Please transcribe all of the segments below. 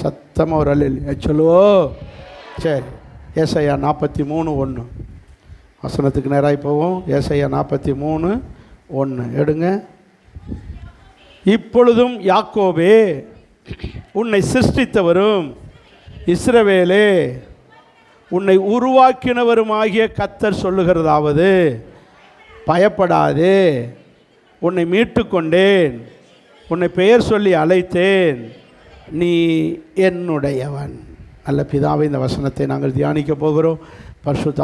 சத்தமாக ஒரு அல்லேலூயா சொல்லுவோம். சரி, ஏசாயா 43:1 வசனத்துக்கு நேராக போவோம். ஏசாயா 43:1 எடுங்க. இப்பொழுதும் யாக்கோபே, உன்னை சிருஷ்டித்தவரும் இஸ்ரவேலே, உன்னை உருவாக்கினவருமாகிய கர்த்தர் சொல்லுகிறதாவது, பயப்படாதே, உன்னை மீட்டு கொண்டேன், உன்னை பெயர் சொல்லி அழைத்தேன், நீ என்னுடையவன். நல்ல பிதாவை, இந்த வசனத்தை நாங்கள் தியானிக்க போகிறோம். பரிசுத்த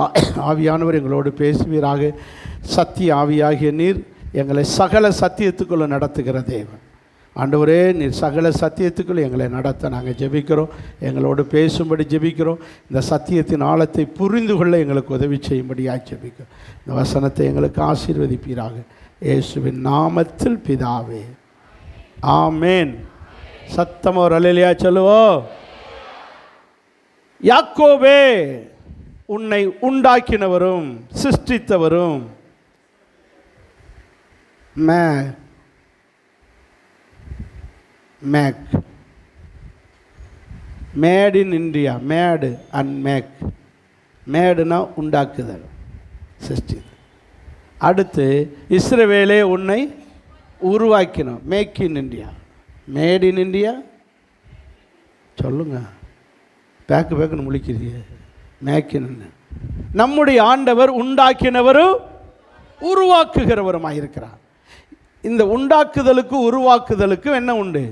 ஆவியானவர் எங்களோடு பேசுவீராக. சத்திய ஆவியாகிய நீர் எங்களை சகல சத்தியத்துக்குள்ளே நடத்துகிற தேவன். ஆண்டவரே, நீர் சகல சத்தியத்துக்குள்ளே எங்களை நடத்த நாங்கள் ஜெபிக்கிறோம். எங்களோடு பேசும்படி ஜெபிக்கிறோம். இந்த சத்தியத்தின் ஆழத்தை புரிந்து கொள்ள எங்களுக்கு உதவி செய்யும்படியாக ஜெபிக்கிறோம். இந்த வசனத்தை எங்களுக்கு ஆசீர்வதிப்பீராக. இயேசுவின் நாமத்தில் பிதாவே, ஆமேன். சத்தம் ஒரு அல்லேலூயா சொல்லுவோம். யாக்கோபே, உன்னை உண்டாக்கினவரும் சிருஷ்டித்தவரும், made in India, made and make. மேடுனா உண்டாக்குதல், சிருஷ்டி. அடுத்து இஸ்ரவேலே, உன்னை உருவாக்கினோம். Make in India, made in India. சொல்லுங்க, பேக்குன்னு முழிக்கிறீங்க. Make in. நம்முடைய ஆண்டவர் உண்டாக்கினவரும் உருவாக்குகிறவருமாக இருக்கிறார். இந்த உண்டாக்குதலுக்கு உருவாக்குதலுக்கு என்ன உண்டு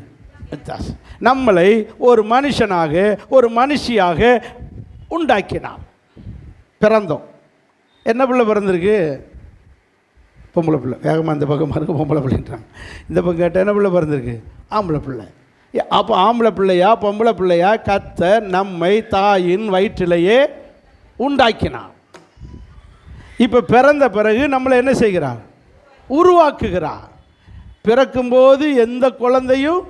வித்தியாசம்? நம்மளை ஒரு மனுஷனாக ஒரு மனுஷியாக உண்டாக்கினார். பிறந்தோம். என்ன பிள்ளை பிறந்திருக்கு? பொம்பளை பிள்ளை. வேகமாக இந்த பக்கம் பாருங்க, பொம்பளை பிள்ளைன்றாங்க. இந்த பக்கம் கேட்டால் என்ன பிள்ளை பிறந்திருக்கு? ஆம்பளை பிள்ளை. அப்போ ஆம்பளை பிள்ளையா பொம்பளை பிள்ளையா? கர்த்தர் நம்மை தாயின் வயிற்றிலேயே உண்டாக்கினார். இப்போ பிறந்த பிறகு நம்மளை என்ன செய்கிறார்? உருவாக்குகிறார். பிறக்கும்போது எந்த குழந்தையும்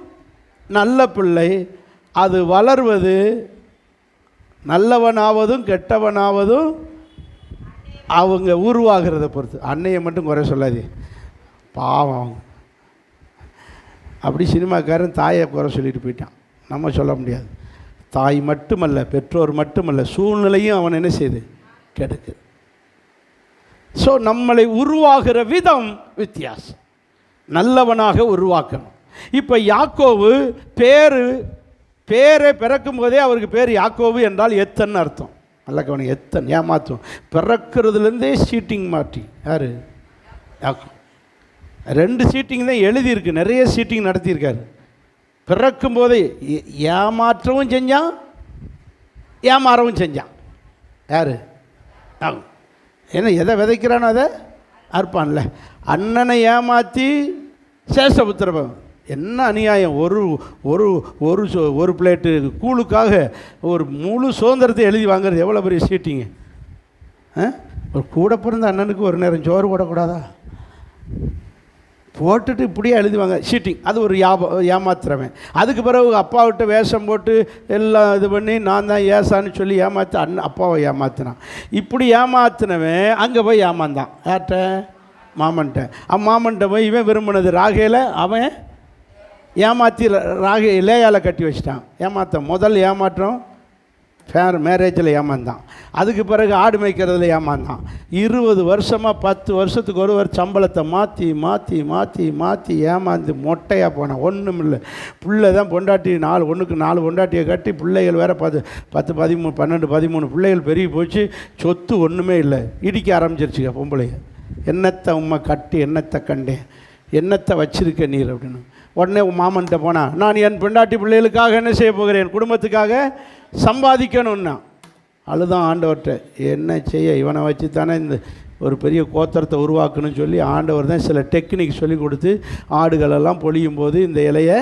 நல்ல பிள்ளை, அது வளர்வது நல்லவனாவதும் கெட்டவனாவதும் அவங்க உருவாகிறத பொறுத்து. அன்னையை மட்டும் குறை சொல்லாதே, பாவம். அப்படி சினிமாக்காரன் தாயை குறை சொல்லிட்டு போயிட்டான். நம்ம சொல்ல முடியாது. தாய் மட்டுமல்ல, பெற்றோர் மட்டுமல்ல, சூழ்நிலையும் அவன் என்ன செய்யுது? கெடுக்கு. ஸோ நம்மளை உருவாகிற விதம் வித்தியாசம். நல்லவனாக உருவாக்கணும். இப்போ யாக்கோவு பேரை பிறக்கும் போதே அவருக்கு பேர் யாக்கோவு என்றால் எத்தன் அர்த்தம். நல்ல கவனம். எத்தன் ஏமாற்றும். பிறக்கிறதுலேருந்தே சீட்டிங் மாற்றி. யார்? யாக்கோ. 2 சீட்டிங் தான் எழுதியிருக்கு, நிறைய சீட்டிங் நடத்தியிருக்காரு. பிறக்கும் போதே ஏமாற்றவும் செஞ்சான், ஏமாறவும் செஞ்சான். யார்? ஏன்னா எதை விதைக்கிறானோ அதை அறுப்பான்ல. அண்ணனை ஏமாற்றி சேஷபுத்திரபம். என்ன அநியாயம்! ஒரு பிளேட்டு கூழுக்காக ஒரு முழு சுதந்திரத்தை எழுதி வாங்குறது எவ்வளோ பெரிய சீட்டிங்க! ஒரு கூட பிறந்த அண்ணனுக்கு ஒரு நேரம் சோறு போடக்கூடாதா? போட்டுட்டு இப்படியே எழுதுவாங்க சீட்டிங். அது ஒரு ஏமாத்துறவன். அதுக்கு பிறகு அப்பாவிட்ட வேஷம் போட்டு எல்லாம் இது பண்ணி நான் தான் ஏசான்னு சொல்லி ஏமாற்ற அப்பாவை ஏமாத்தினான். இப்படி ஏமாத்தினவன் அங்கே போய் ஏமாந்தான். யார்கிட்ட? மாமன்ட்ட. மாமன்ட்ட போய் இவன் விரும்பினது ராகேல, அவன் ஏமாற்றி லேயால கட்டி வச்சிட்டான். முதல் ஏமாற்றம் மேரேஜில் ஏமாந்தான். அதுக்கு பிறகு ஆடு மேய்க்கிறதுல ஏமாந்தான். 20 வருஷமாக 10 வருஷத்துக்கு ஒரு சம்பளத்தை மாற்றி மாற்றி மாற்றி மாற்றி ஏமாந்து மொட்டையாக போனான். ஒன்றும் இல்லை. பிள்ளை தான் பொண்டாட்டி 4 பொண்டாட்டியை கட்டி பிள்ளைகள் வேறு 10 13 12 13 பிள்ளைகள் பெருகி போச்சு. சொத்து ஒன்றுமே இல்லை. இடிக்க ஆரம்பிச்சிருச்சுங்க பொம்பளைய. என்னத்தை உண்மை கட்டி என்னத்தை கண்டேன், என்னத்தை வச்சிருக்க நீர் அப்படின்னு. உடனே மாமன்ட்ட போனால், நான் என் பெண்டாட்டி பிள்ளைகளுக்காக என்ன செய்ய போகிறேன்? குடும்பத்துக்காக சம்பாதிக்கணும்னா. அழுதான் ஆண்டவர்கிட்ட. என்ன செய்ய, இவனை வச்சு தானே இந்த ஒரு பெரிய கோத்திரத்தை உருவாக்கணும்னு சொல்லி ஆண்டவர் தான் சில டெக்னிக் சொல்லி கொடுத்து ஆடுகளெல்லாம் பொழியும் போது இந்த இலையை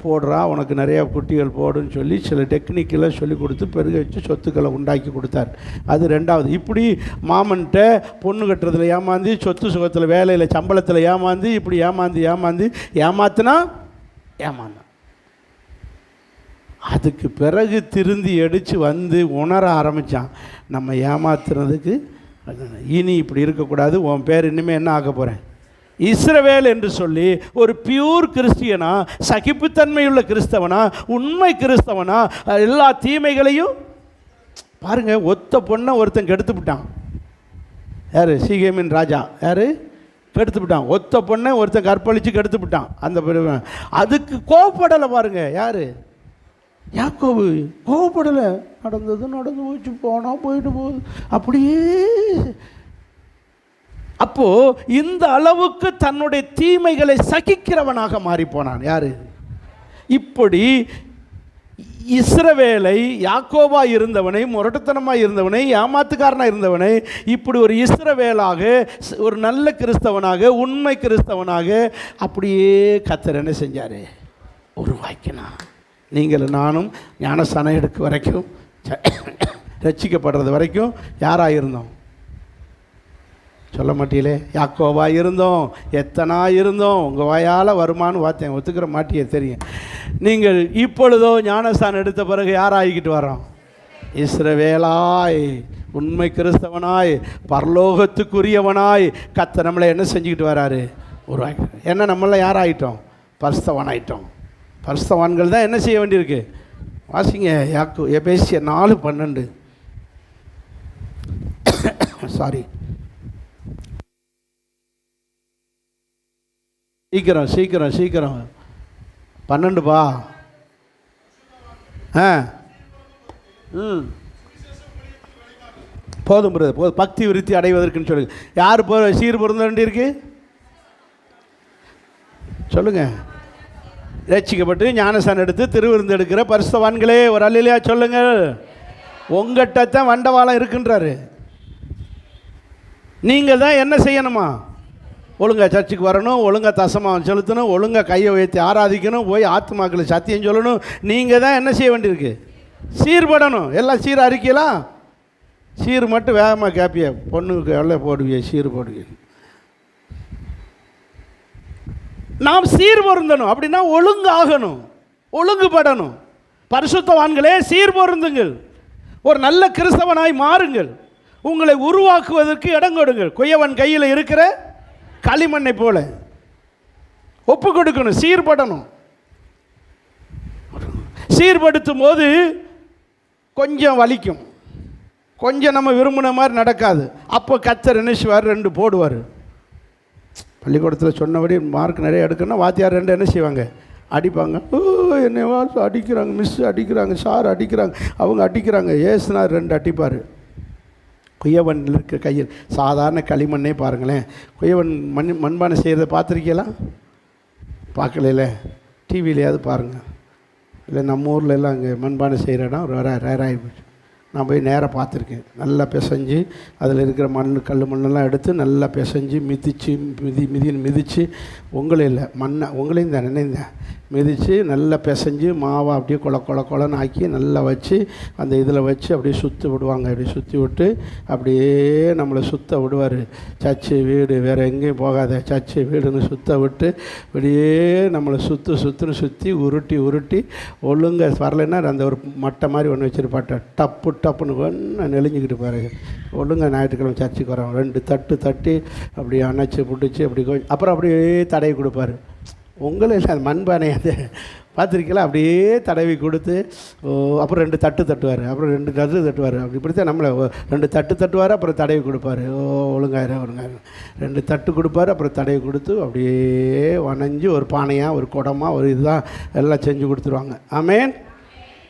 போடுறா, உனக்கு நிறையா குட்டிகள் போடுன்னு சொல்லி சில டெக்னிக்கெல்லாம் சொல்லி கொடுத்து பெருக வச்சு சொத்துக்களை உண்டாக்கி கொடுத்தார். அது 2வது. இப்படி மாமன்ட்ட பொண்ணு கட்டுறதுல ஏமாந்து, சொத்து சுகத்தில் வேலையில் சம்பளத்தில் ஏமாந்து, இப்படி ஏமாத்தினா ஏமாந்தான். அதுக்கு பிறகு திருந்தி அடித்து வந்து உணர ஆரம்பித்தான், நம்ம ஏமாத்துறதுக்கு இனி இப்படி இருக்கக்கூடாது. உன் பேர் இனிமேல் என்ன ஆக்க போகிறேன்? இஸ்ரவேல் என்று சொல்லி ஒரு பியூர் கிறிஸ்டியனா, சகிப்புத்தன்மையுள்ள கிறிஸ்தவனா, உண்மை கிறிஸ்தவனா, எல்லா தீமைகளையும் பாருங்க. ஒத்த பொண்ணை ஒருத்தன் கெடுத்து விட்டான். யார்? சீகேமின் ராஜா. யார்? கெடுத்து விட்டான். ஒத்த பொண்ணை ஒருத்தன் கற்பழித்து கெடுத்து விட்டான். அந்த அதுக்கு கோவப்படலை பாருங்க. யார்? யாக்கோபு. கோவப்படலை. நடந்தது நடந்து போச்சு, போனால் போயிட்டு போகுது அப்படியே. அப்போ இந்த அளவுக்கு தன்னுடைய தீமைகளை சகிக்கிறவனாக மாறி போனான். யாரு? இப்படி இஸ்ரவேலை, யாக்கோபா இருந்தவனை, முரட்டுத்தனமாக இருந்தவனை, ஏமாத்துக்காரனாக இருந்தவனை இப்படி ஒரு இஸ்ரவேலாக, ஒரு நல்ல கிறிஸ்தவனாக, உண்மை கிறிஸ்தவனாக அப்படியே கர்த்தர் என்ன செஞ்சார்? உருவாக்கினான். நீங்களும் நானும் ஞானஸ்நானம் எடுக்க வரைக்கும், ரட்சிக்கப்படுறது வரைக்கும் யாராக இருந்தோம்? சொல்ல மாட்டீங்களே. யாக்கோபா இருந்தோம், எத்தனா இருந்தோம். உங்கள் வாயால் வருமானு பார்த்தேன், ஒத்துக்கிற மாட்டியே தெரியும். நீங்கள் இப்பொழுதோ ஞானஸ்தானம் எடுத்த பிறகு யாராகிக்கிட்டு வரோம்? இஸ்ரவேலாய், உண்மை கிறிஸ்தவனாய், பரலோகத்துக்குரியவனாய் கர்த்தர் நம்மளை என்ன செஞ்சுக்கிட்டு வராரு? உருவாக்கி. என்ன நம்மள யாராயிட்டோம்? பரிசுத்தவானாயிட்டோம். பரிசுத்தவான்கள் தான் என்ன செய்ய வேண்டியிருக்கு? வாசிங்க. எபேசியர் 4:12. சாரி, சீக்கிரம் சீக்கிரம் சீக்கிரம். 12பா. போதும் பிரதர், போதும். பக்தி விருத்தி அடைவதற்குன்னு சொல்லுங்க. யார் சீர் பொருந்த வேண்டியிருக்கு? சொல்லுங்க. ரட்சிக்கப்பட்டு ஞானஸ்நானம் எடுத்து திருவிருந்து எடுக்கிற பரிசுத்தவான்களே ஒரு அல்லேலூயா சொல்லுங்கள். உங்கள்கிட்ட வண்டவாளம் இருக்குன்றாரு. நீங்கள் தான் என்ன செய்யணுமா? ஒழுங்காக சர்ச்சுக்கு வரணும், ஒழுங்காக தசமாவும் செலுத்தணும், ஒழுங்காக கையை வைத்து ஆராதிக்கணும், போய் ஆத்துமாக்களை சத்தியம் சொல்லணும். நீங்கள் தான் என்ன செய்ய வேண்டியிருக்கு? சீர்படணும். எல்லாம் சீர் அறிக்கலாம். சீர் மட்டும் வேகமாக கேட்பிய பொண்ணுக்கு எல்லாம் போடுவிய, சீர் போடுவிய. நாம் சீர் பொருந்தணும். அப்படின்னா ஒழுங்காகணும், ஒழுங்குபடணும். பரிசுத்தவான்களே சீர் பொருந்துங்கள், ஒரு நல்ல கிறிஸ்தவனாய் மாறுங்கள், உங்களை உருவாக்குவதற்கு இடம் கொடுங்கள். குயவன் கையில் இருக்கிற களிமண்ணை போல ஒப்பு கொடுக்கணும், சீர்படணும். சீர்படுத்தும் போது கொஞ்சம் வலிக்கும், கொஞ்சம் நம்ம விரும்பின மாதிரி நடக்காது. அப்போ கர்த்தர் என்ன செய்வார்? 2 போடுவார். பள்ளிக்கூடத்தில் சொன்னபடி மார்க் நிறைய எடுக்கணும்னா வாத்தியார் 2 என்ன செய்வாங்க? அடிப்பாங்க. என்னவா அடிக்கிறாங்க, மிஸ் அடிக்கிறாங்க, சார் அடிக்கிறாங்க, அவங்க அடிக்கிறாங்க. ஏசுனார் 2 அடிப்பார். குயவன் இருக்க கையில் சாதாரண களிமண்ணே பாருங்களேன். குயவன் மண்பானை செய்கிறத பார்த்துருக்கீங்களா? பார்க்கல, டிவிலையாவது பாருங்கள். இல்லை நம்ம ஊரில் எல்லாம் அங்கே மண்பானை செய்கிற இடம் ரேராகி போச்சு. நான் போய் நேராக பார்த்துருக்கேன். நல்லா பிசைஞ்சு அதில் இருக்கிற கல் மண்ணெல்லாம் எடுத்து நல்லா பிசைஞ்சு மிதித்து உங்களே இல்லை மண்ணை உங்களையும் தான் நினைந்தேன் மிதித்து நல்லா பிசைஞ்சு மாவை அப்படியே கொலன்னு ஆக்கி நல்லா வச்சு அந்த இதில் வச்சு அப்படியே சுற்றி விடுவாங்க. அப்படியே சுற்றி விட்டு அப்படியே நம்மளை சுற்ற விடுவார். சர்ச்சு வீடு வேறு எங்கேயும் போகாத, சர்ச்சு வீடுன்னு சுற்ற விட்டு அப்படியே நம்மளை சுற்றி உருட்டி ஒழுங்காக வரலைன்னா அந்த ஒரு மட்டை மாதிரி ஒன்று வச்சுருப்பாட்ட டப்புன்னு ஒன்று நெளிஞ்சிக்கிட்டு பாருங்க. ஒழுங்காக ஞாயிற்றுக்கிழமை சர்ச்சுக்கு வரோம். 2 தட்டு தட்டி அப்படி அணைச்சி பிடிச்சி அப்படி அப்புறம் அப்படியே தடவி கொடுப்பாரு. உங்களே இல்லை, அது மண்பானை அது பார்த்துருக்கீங்களா? அப்படியே தடவி கொடுத்து அப்புறம் 2 தட்டு தட்டுவார், அப்புறம் 2 தட்டு தட்டுவார். அப்படி இப்படித்தான் நம்மளை 2 தட்டு தட்டுவார், அப்புறம் தடவி கொடுப்பார். ஒழுங்காயிரம் 2 தட்டு கொடுப்பார், அப்புறம் தடவி கொடுத்து அப்படியே வணைஞ்சு ஒரு பானையாக ஒரு குடமாக ஒரு இதுதான் எல்லாம் செஞ்சு கொடுத்துருவாங்க. ஆமேன்.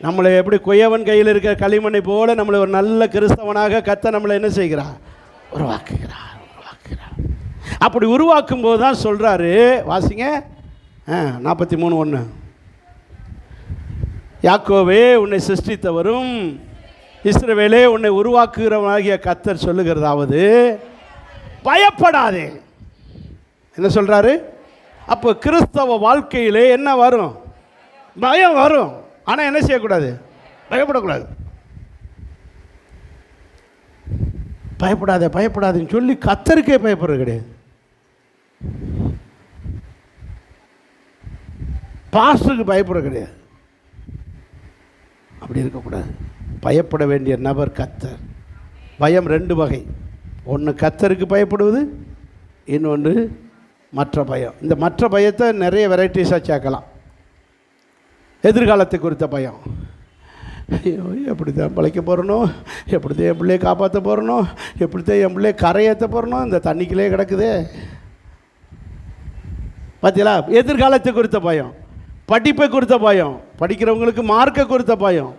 நம்மளை எப்படி குயவன் கையில் இருக்கிற களிமண்ணை போல நம்மளை ஒரு நல்ல கிறிஸ்தவனாக கர்த்தர் நம்மளை என்ன செய்கிறார்? உருவாக்குகிறார். அப்படி உருவாக்கும் போது தான் சொல்கிறாரு, வாசிங்க 43:1. யாக்கோவே உன்னை சிருஷ்டித்தவரும் இஸ்ரவேலே உன்னை உருவாக்குகிறவனாகிய கர்த்தர் சொல்லுகிறதாவது பயப்படாதே. என்ன சொல்கிறாரு? அப்போ கிறிஸ்தவ வாழ்க்கையிலே என்ன வரும்? பயம் வரும். ஆனால் என்ன செய்யக்கூடாது? பயப்படக்கூடாது. பயப்படாதுன்னு சொல்லி கர்த்தருக்கே பயப்படுறது கிடையாது. பாஸ்டருக்கு பயப்பட கிடையாது. அப்படி இருக்கக்கூடாது. பயப்பட வேண்டிய நபர் கர்த்தர். பயம் 2 வகை. ஒன்று கர்த்தருக்கு பயப்படுவது, இன்னொன்று மற்ற பயம். இந்த மற்ற பயத்தை நிறைய வெரைட்டிஸாக சேர்க்கலாம். எதிர்காலத்தை குறித்த பயம். ஐயோ, எப்படி தான் பழைக்க போகிறனோ, எப்படி தான் என் பிள்ளையை காப்பாற்ற போகிறனோ, எப்படி தான் என் பிள்ளையை கரையேற்ற போகிறனோ, இந்த தண்ணிக்குள்ளே கிடக்குதே. பார்த்தீங்களா? எதிர்காலத்தை குறித்த பயம். படிப்பை குறித்த பயம், படிக்கிறவங்களுக்கு மார்க்கை குறித்த பயம்,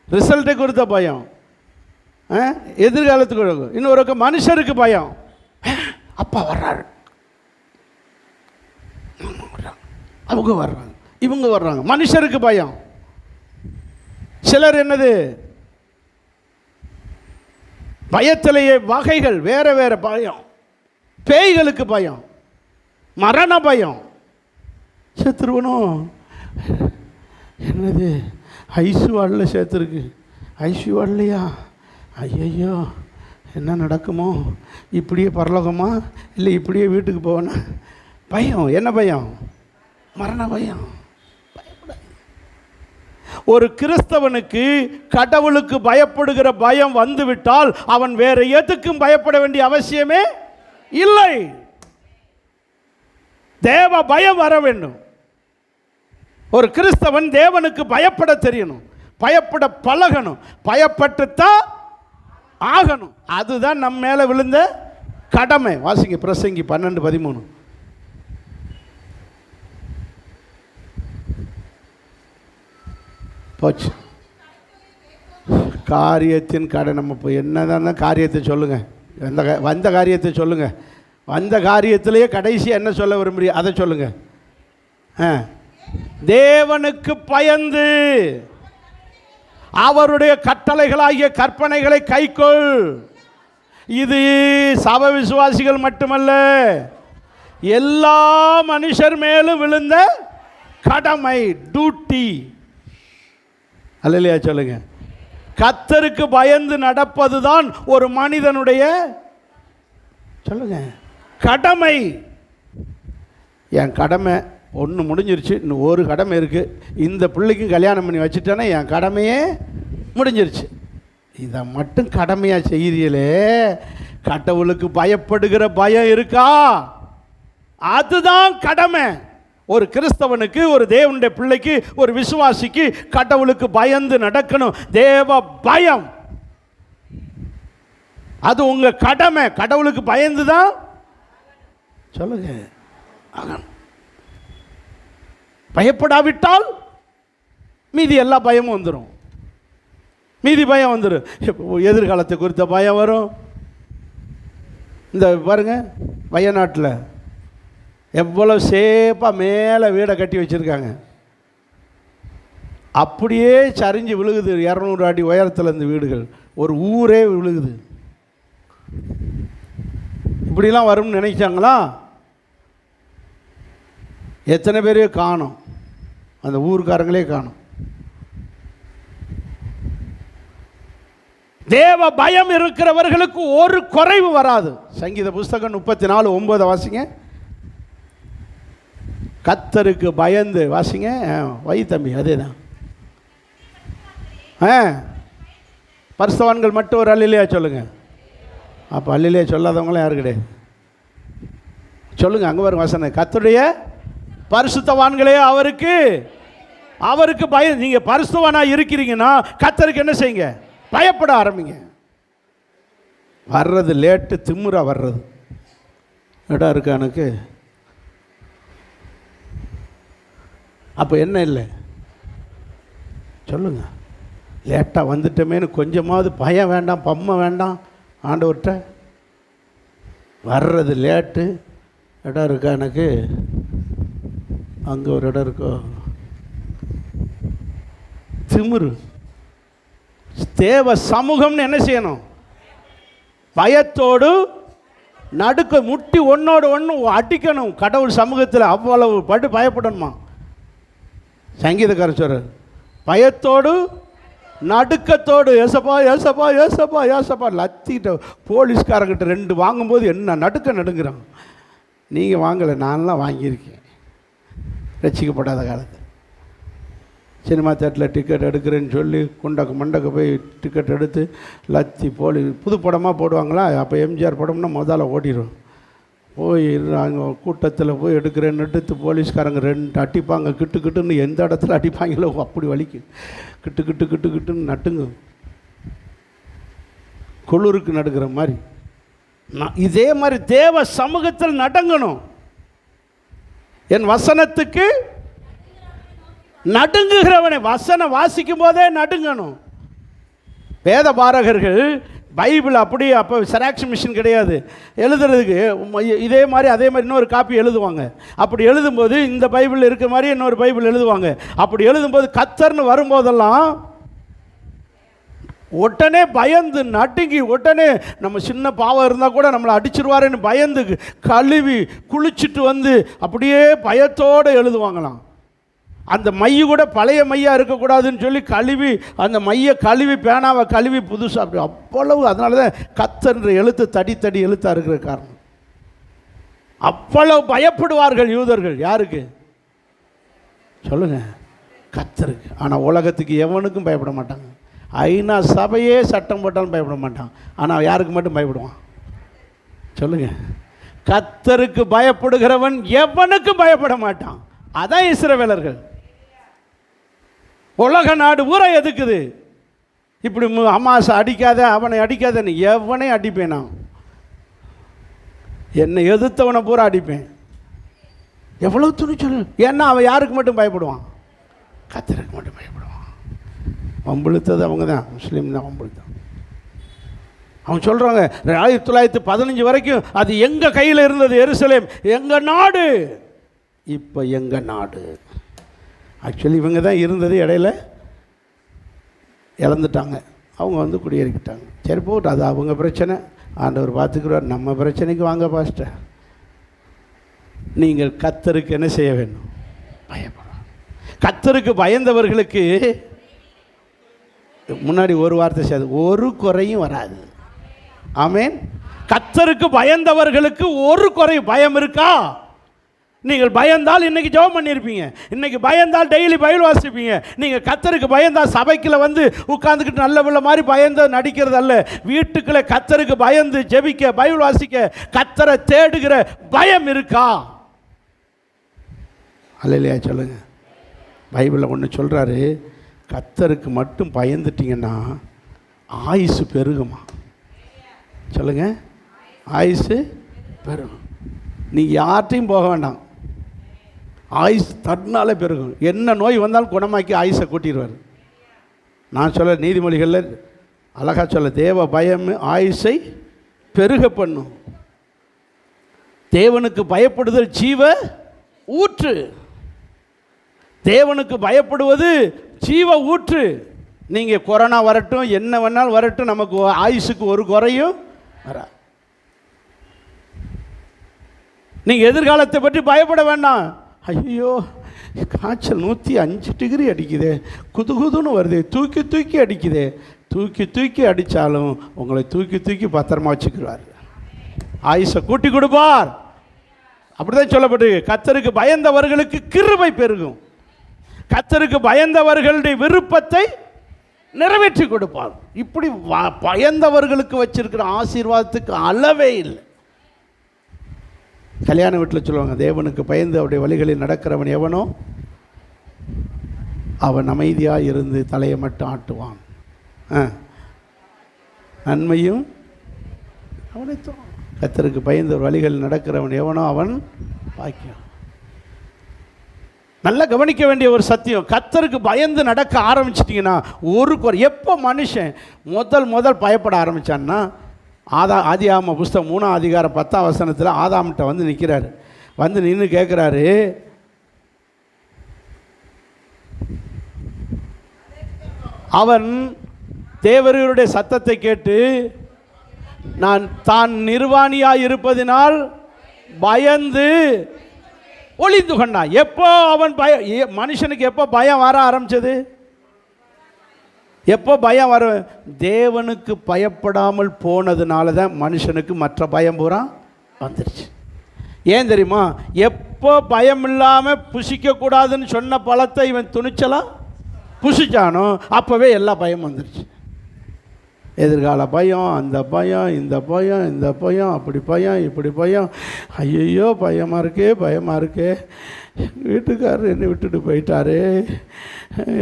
ரிசல்ட்டை குறித்த பயம், எதிர்காலத்துக்கு. இன்னொரு மனுஷருக்கு பயம். அப்பா வர்றாரு, அவங்க வர்றாங்க, இவங்க வர்றாங்க. மனுஷருக்கு பயம். சிலர் என்னது, பயத்திலேயே வகைகள் வேற வேற பயம். பேய்களுக்கு பயம், மரண பயம். செத்துருவனும் என்னது, ஐசு வார்டில் சேர்த்துருக்கு. ஐசு வார்டிலையா? ஐயோ, என்ன நடக்குமோ? இப்படியே பரலோகமா இல்லை இப்படியே வீட்டுக்கு போவேனா? பயம். என்ன பயம்? மரண பயம். ஒரு கிறிஸ்தவனுக்கு கடவுளுக்கு பயப்படுகிற பயம் வந்துவிட்டால் அவன் வேற எதுக்கும் பயப்பட வேண்டிய அவசியமே இல்லை. தேவ பயம் வர வேண்டும். ஒரு கிறிஸ்தவன் தேவனுக்கு பயப்பட தெரியணும், பயப்பட பழகணும், பயப்பட்டுத்தான் ஆகணும். அதுதான் நம்ம மேலே விழுந்த கடமை. வாசிங்க பிரசங்கி 12:13. போச்சு காரியத்தின் கடை. நம்ம இப்போ என்னதான் காரியத்தை சொல்லுங்கள், வந்த காரியத்தை சொல்லுங்கள். வந்த காரியத்திலேயே கடைசியாக என்ன சொல்ல விரும்புறீ அதை சொல்லுங்கள். தேவனுக்கு பயந்து அவருடைய கட்டளைகளாகிய கற்பனைகளை கைக்கொள். இது சபை விசுவாசிகள் மட்டுமல்ல, எல்லா மனுஷர் மேலும் விழுந்த கடமை, டியூட்டி. அல்லையா சொல்லுங்க. கர்த்தருக்கு பயந்து நடப்பதுதான் ஒரு மனிதனுடைய சொல்லுங்க கடமை. என் கடமை ஒன்று முடிஞ்சிருச்சு, இன்னும் ஒரு கடமை இருக்குது. இந்த பிள்ளைக்கும் கல்யாணம் பண்ணி வச்சுட்டேன்னா என் கடமையே முடிஞ்சிருச்சு. இதை மட்டும் கடமையாக செய்கிறீங்களே, கடவுளுக்கு பயப்படுகிற பயம் இருக்கா? அதுதான் கடமை. ஒரு கிறிஸ்தவனுக்கு, ஒரு தேவனுடைய பிள்ளைக்கு, ஒரு விசுவாசிக்கு கடவுளுக்கு பயந்து நடக்கணும். தேவ பயம் அது உங்க கடமை. கடவுளுக்கு பயந்து தான் சொல்லுங்க. பயப்படாவிட்டால் மீதி எல்லா பயமும் வந்துடும். மீதி பயம் வந்துடும். எதிர்காலத்தை குறித்த பயம் வரும். இந்த பாருங்க, வயநாட்டில் எவ்வளோ சேப்பாக மேலே வீடை கட்டி வச்சுருக்காங்க. அப்படியே சரிஞ்சு விழுகுது. 200 அடி உயரத்தில் இந்த வீடுகள், ஒரு ஊரே விழுகுது. இப்படிலாம் வரும்னு நினைச்சாங்களா? எத்தனை பேரையோ காணும், அந்த ஊருக்காரங்களே காணும். தேவ பயம் இருக்கிறவர்களுக்கு ஒரு குறைவு வராது. சங்கீத புஸ்தகம் 34:9 வாசிங்க. கர்த்தருக்கு பயந்து வாசிங்க. வை தம்பி, அதே தான். பரிசுத்தவான்கள் மட்டும் ஒரு அல்லேலூயா சொல்லுங்க. அப்போ அல்லேலூயா சொல்லாதவங்களாம் யாரு கிடையாது. சொல்லுங்க, அங்கே வரும் வசனம். கர்த்தருடைய பரிசுத்தவான்களே அவருக்கு பயம். நீங்கள் பரிசுத்தவானாக இருக்கிறீங்கன்னா கர்த்தருக்கு என்ன செய்யுங்க? பயப்பட ஆரம்பிங்க. வர்றது லேட்டு, திமுறா வர்றது. இடம் இருக்கா எனக்கு? அப்போ என்ன இல்லை சொல்லுங்க. லேட்டாக வந்துட்டோமேனு கொஞ்சமாவது பயம் வேண்டாம், பம்மை வேண்டாம் ஆண்டவர்கிட்ட. வர்றது லேட்டு. இடம் இருக்கா எனக்கு? அங்கே ஒரு இடம் இருக்கோ? திமிரு. தேவ சமூகம்னு என்ன செய்யணும்? பயத்தோடு நடுக்க முட்டி ஒன்னோடு ஒன்று அடிக்கணும். கடவுள் சமூகத்தில் அவ்வளவு பட்டு பயப்படணுமா? சங்கீதக்காரர் சொல்றார், பயத்தோடு நடுக்கத்தோடு. ஏசப்பா ஏசப்பா ஏசப்பா ஏசப்பா லத்திட்ட போலீஸ்காரங்கிட்ட 2 வாங்கும்போது என்ன நடுங்குறான். நீங்கள் வாங்கலை, நான்லாம் வாங்கியிருக்கேன். ரசிக்கப்படாத காலத்தில் சினிமா தேட்டரில் டிக்கெட் எடுக்கிறேன்னு சொல்லி மண்டக்கு போய் டிக்கெட் எடுத்து லத்தி புது படமாக போடுவாங்களா? அப்போ எம்ஜிஆர் படம்னா முதல்ல ஓடிடும். போய் நாங்கள் கூட்டத்தில் போய் எடுக்கிறேன்னு எடுத்து போலீஸ்காரங்க 2 அடிப்பாங்க. கிட்டுன்னு எந்த இடத்துல அடிப்பாங்களோ அப்படி வலிக்கு. கிட்டுன்னு நட்டுங்க, குளிருக்கு நடுக்கிற மாதிரி. இதே மாதிரி தேவ சமூகத்தில் நடுங்கணும். என் வசனத்துக்கு நடுங்குகிறவனை வசனம் வாசிக்கும் போதே நடுங்கணும். வேத பாரகர்கள் பைபிள் அப்படி அப்போ செராக்ஸ் மிஷின் கிடையாது எழுதுறதுக்கு. இதே மாதிரி அதே மாதிரி இன்னொரு காப்பி எழுதுவாங்க. அப்படி எழுதும்போது இந்த பைபிள் இருக்க மாதிரி இன்னொரு பைபிள் எழுதுவாங்க. அப்படி எழுதும்போது கர்த்தர்னு வரும்போதெல்லாம் உடனே பயந்து நடுங்கி, உடனே நம்ம சின்ன பாவம் இருந்தால் கூட நம்மளை அடிச்சிருவாருன்னு பயந்து கழுவி குளிச்சுட்டு வந்து அப்படியே பயத்தோடு எழுதுவாங்களாம். அந்த மைய கூட பழைய மையாக இருக்கக்கூடாதுன்னு சொல்லி கழுவி, அந்த மைய கழுவி பேனாவை கழுவி புதுசாக அப்படி அவ்வளவு. அதனால தான் கர்த்தர்ன்ற எழுத்து தடி எழுத்தாக இருக்கிற காரணம். அவ்வளவு பயப்படுவார்கள் யூதர்கள். யாருக்கு சொல்லுங்க? கர்த்தருக்கு. ஆனால் உலகத்துக்கு எவனுக்கும் பயப்பட மாட்டாங்க. ஐநா சபையே சட்டம் போட்டாலும் பயப்பட மாட்டான். ஆனால் யாருக்கு மட்டும் பயப்படுவான் சொல்லுங்க? கர்த்தருக்கு பயப்படுகிறவன் எவனுக்கும் பயப்பட மாட்டான். அதான் இஸ்ரவேலர்கள். உலக நாடு பூரா எதுக்குது இப்படி அமாசை அடிக்காத, அவனை அடிக்காதன்னு. எவனை அடிப்பேன் நான்? என்னை எதிர்த்தவனை பூரா அடிப்பேன். எவ்வளவு துணிச்சல்! ஏன்னா அவன் யாருக்கு மட்டும் பயப்படுவான்? கர்த்தருக்கு மட்டும் பயப்படுவான். வம்புழுத்தது அவங்க தான், முஸ்லீம் தான் வம்புழுத்தான். அவங்க சொல்கிறாங்க 1915 வரைக்கும் அது எங்கள் கையில் இருந்தது. எருசலேம் எங்கள் நாடு. இப்போ எங்கள் நாடு. ஆக்சுவலி இவங்க தான் இருந்தது, இடையில இழந்துட்டாங்க. அவங்க வந்து குடியேறிக்கிட்டாங்க. சரி போட்டு, அது அவங்க பிரச்சனை, ஆண்டவர் பார்த்துக்கிறார். நம்ம பிரச்சனைக்கு வாங்க பாஸ்டர். நீங்கள் கர்த்தருக்கு என்ன செய்ய வேண்டும்? பயப்படும். கர்த்தருக்கு பயந்தவர்களுக்கு முன்னாடி ஒரு வார்த்தை செய்யாது, ஒரு குறையும் வராது. ஆமென். கர்த்தருக்கு பயந்தவர்களுக்கு ஒரு குறையும். பயம் இருக்கா? நீங்கள் பயந்தால் இன்றைக்கி ஜெபம் பண்ணியிருப்பீங்க. இன்றைக்கி பயந்தால் டெய்லி பைபிள் வாசிப்பீங்க. நீங்கள் கர்த்தருக்கு பயந்தால் சபைக்குள்ள வந்து உட்காந்துக்கிட்டு நல்ல பிள்ளை மாதிரி பயந்து நடிக்கிறது அல்ல. வீட்டுக்குள்ளே கர்த்தருக்கு பயந்து ஜெபிக்க, பைபிள் வாசிக்க, கர்த்தரை தேடுகிற பயம் இருக்கா? அல்லேலூயா சொல்லுங்க. பைபிளில் ஒன்று சொல்கிறாரு, கர்த்தருக்கு மட்டும் பயந்துட்டீங்கன்னா ஆயுசு பெருகுமா? சொல்லுங்க, ஆயுசு பெருகும். நீங்கள் யார்ட்டையும் போக வேண்டாம், ஆயுசு தன்னாலே பெருகும். என்ன நோய் வந்தாலும் குணமாக்கி ஆயுசை கூட்டிடுவார். நான் சொல்ல நீதிமொழிகளில் அழகாக சொல்ல, தேவ பயம் ஆயுசை பெருக பண்ணும். தேவனுக்கு பயப்படுதல் ஜீவ ஊற்று. தேவனுக்கு பயப்படுவது ஜீவ ஊற்று. நீங்கள் கொரோனா வரட்டும், என்ன வேணாலும் வரட்டும், நமக்கு ஆயுசுக்கு ஒரு குறையும் வரா. நீங்கள் எதிர்காலத்தை பற்றி பயப்பட வேண்டாம். ஐயோ, காய்ச்சல் 105 டிகிரி அடிக்குது, குதுகுதுன்னு வருது, தூக்கி அடிக்குது. தூக்கி அடித்தாலும் உங்களை தூக்கி பத்திரமா வச்சுக்கிறார். ஆயுசை கூட்டி கொடுப்பார். அப்படிதான் சொல்லப்பட்டு, கர்த்தருக்கு பயந்தவர்களுக்கு கிருபை பெருகும். கர்த்தருக்கு பயந்தவர்களுடைய விருப்பத்தை நிறைவேற்றி கொடுப்பார். இப்படி பயந்தவர்களுக்கு வச்சிருக்கிற ஆசீர்வாதத்துக்கு அளவே இல்லை. கல்யாண வீட்டில் சொல்லுவாங்க, தேவனுக்கு பயந்து அவருடைய வழிகளில் நடக்கிறவன் எவனோ அவன் அமைதியாக இருந்து தலையை மட்டும் ஆட்டுவான். நன்மையும் அவனை கர்த்தருக்கு பயந்து வழிகளில் நடக்கிறவன் எவனோ அவன் பாக்கியம். நல்லா கவனிக்க வேண்டிய ஒரு சத்தியம், கர்த்தருக்கு பயந்து நடக்க ஆரம்பிச்சிட்டிங்கன்னா ஒரு குறை. எப்போ மனுஷன் முதல் பயப்பட ஆரம்பித்தான்னா, ஆதியாகம புஸ்தகம் 3ஆம் அதிகாரம் 10ஆம் வசனத்தில் ஆதாம்கிட்ட வந்து நிற்கிறாரு. வந்து நின்று கேட்குறாரு, அவன் தேவருடைய சத்தத்தை கேட்டு தான் நிர்வாணியாக இருப்பதினால் பயந்து ஒளிந்து கொண்டான். எப்போ அவன் மனுஷனுக்கு எப்போ பயம் வர ஆரம்பிச்சது? எப்போ பயம் வர? தேவனுக்கு பயப்படாமல் போனதுனால தான் மனுஷனுக்கு மற்ற பயம் பூரா வந்துருச்சு. ஏன் தெரியுமா? எப்போ பயம் இல்லாமல் புசிக்கக்கூடாதுன்னு சொன்ன பழத்தை இவன் துணிச்சலாம் புசிச்சானோ அப்போவே எல்லா பயம் வந்துருச்சு. எதிர்கால பயம், அந்த பயம், இந்த பயம், இந்த பயம், அப்படி பயம், இப்படி பயம். ஐயோ பயமாக இருக்கே, பயமாக இருக்கே, வீட்டுக்காரர் என்னை விட்டுட்டு போயிட்டாரு,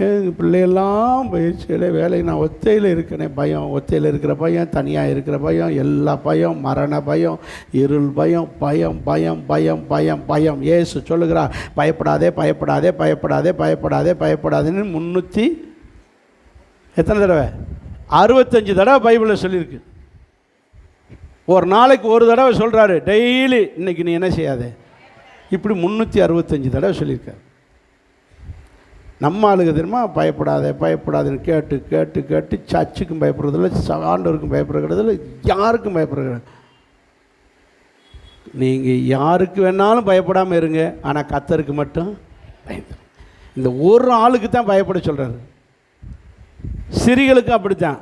எங்கள் பிள்ளையெல்லாம் போயிடுச்சு, வேலை நான் ஒத்தையில் இருக்கனே பயம், ஒத்தையில் இருக்கிற பயம், தனியாக இருக்கிற பயம், எல்லா பயம், மரண பயம், இருள் பயம், பயம் பயம் பயம் பயம் பயம். இயேசு சொல்லுகிறார், பயப்படாதே பயப்படாதே பயப்படாதே பயப்படாதே பயப்படாதேன்னு 300 எத்தனை தடவை? 65 தடவை பைபிளில் சொல்லியிருக்கு. ஒரு நாளைக்கு ஒரு தடவை சொல்கிறாரு, டெய்லி இன்னைக்கு நீ என்ன செய்யாதே, இப்படி 365 தடவை சொல்லியிருக்காரு. நம்ம ஆளுக்கு தெரியுமா, பயப்படாத பயப்படாதுன்னு கேட்டு கேட்டு கேட்டு சர்ச்சுக்கும் பயப்படுறதில்ல, ஆண்டவருக்கும் பயப்படுறதில்ல, யாருக்கும் பயப்படுறது. நீங்கள் யாருக்கு வேணாலும் பயப்படாமல் இருங்க, ஆனால் கர்த்தருக்கு மட்டும் பயந்து. இந்த ஒரு ஆளுக்கு தான் பயப்பட சொல்கிறாரு. சிறிகளுக்கு அப்படித்தான்.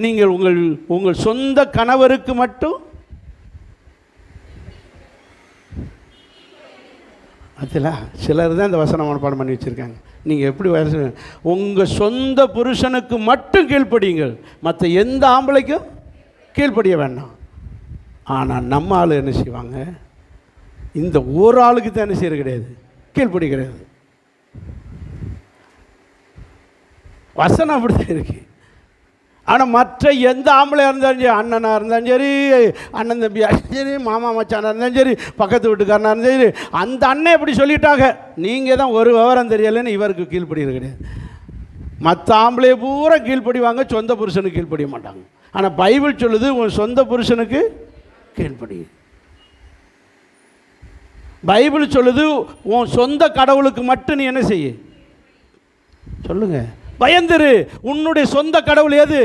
நீங்கள் உங்கள் சொந்த கணவருக்கு மட்டும் அதில் சிலர் தான் இந்த வசனம் மனப்பாடம் பண்ணி வச்சுருக்காங்க. நீங்கள் எப்படி உங்கள் சொந்த புருஷனுக்கு மட்டும் கீழ்ப்படியுங்கள், மற்ற எந்த ஆம்பளைக்கும் கீழ்ப்படிய வேண்டாம். ஆனால் நம்ம ஆள் என்ன செய்வாங்க, இந்த ஒரு ஆளுக்கு தான் என்ன செய்யறது கிடையாது, கீழ்ப்படி கிடையாது. வசனம் அப்படித்தான் இருக்கு. ஆனால் மற்ற எந்த ஆம்பளையாக இருந்தாலும் சரி, அண்ணனாக இருந்தாலும் சரி, அண்ணன் தம்பியாக இருந்தாலும் சரி, மாமா மச்சானாக இருந்தாலும் சரி, பக்கத்து வீட்டுக்காரனாக இருந்தாலும் சரி, அந்த அண்ணன் எப்படி சொல்லிட்டாங்க, நீங்கள் தான் ஒரு விவரம் தெரியலைன்னு இவருக்கு கீழ்ப்படிகிறது கிடையாது. மற்ற ஆம்பளையை பூரா கீழ்ப்படிவாங்க, சொந்த புருஷனுக்கு கீழ்ப்படிய மாட்டாங்க. ஆனால் பைபிள் சொல்லுது, உன் சொந்த புருஷனுக்கு கீழ்ப்படி. பைபிள் சொல்லுது, உன் சொந்த கடவுளுக்கு மட்டும் நீ என்ன செய்ய சொல்லுங்க, பயந்துரு. உன்னுடைய சொந்த கடவுள் எது?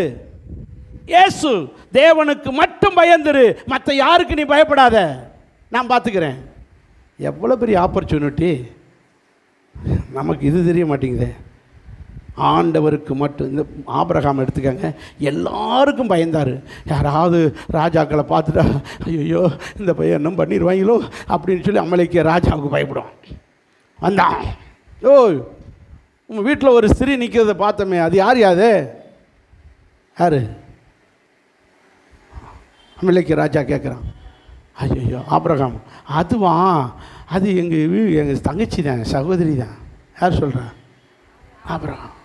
இயேசு. தேவனுக்கு மட்டும் பயந்துரு, மற்ற யாருக்கு நீ பயப்படாத, நான் பார்த்துக்கிறேன். எவ்வளோ பெரிய ஆப்பர்ச்சுனிட்டி நமக்கு, இது தெரிய மாட்டேங்குதே. ஆண்டவருக்கு மட்டும். இந்த ஆபிரகாம் எடுத்துக்கங்க, எல்லாருக்கும் பயந்தார். யாராவது ராஜாக்களை பார்த்துட்டா, ஐயோ இந்த பையன் என்ன பண்ணிடுவாங்களோ அப்படின்னு சொல்லி அமலேக்கிய ராஜாவுக்கு பயப்படும். வந்தான், ஓ உங்கள் வீட்டில் ஒரு ஸ்திரீ நிற்கிறத பார்த்தோமே, அது யார்? யாது யார்? அமலேக்கிய ராஜா கேட்குறான். ஐயோ ஆபிரகாம், அதுவா, அது எங்கள் தங்கச்சி தான், சகோதரி தான். யார் சொல்கிறா? ஆபிரகாம்.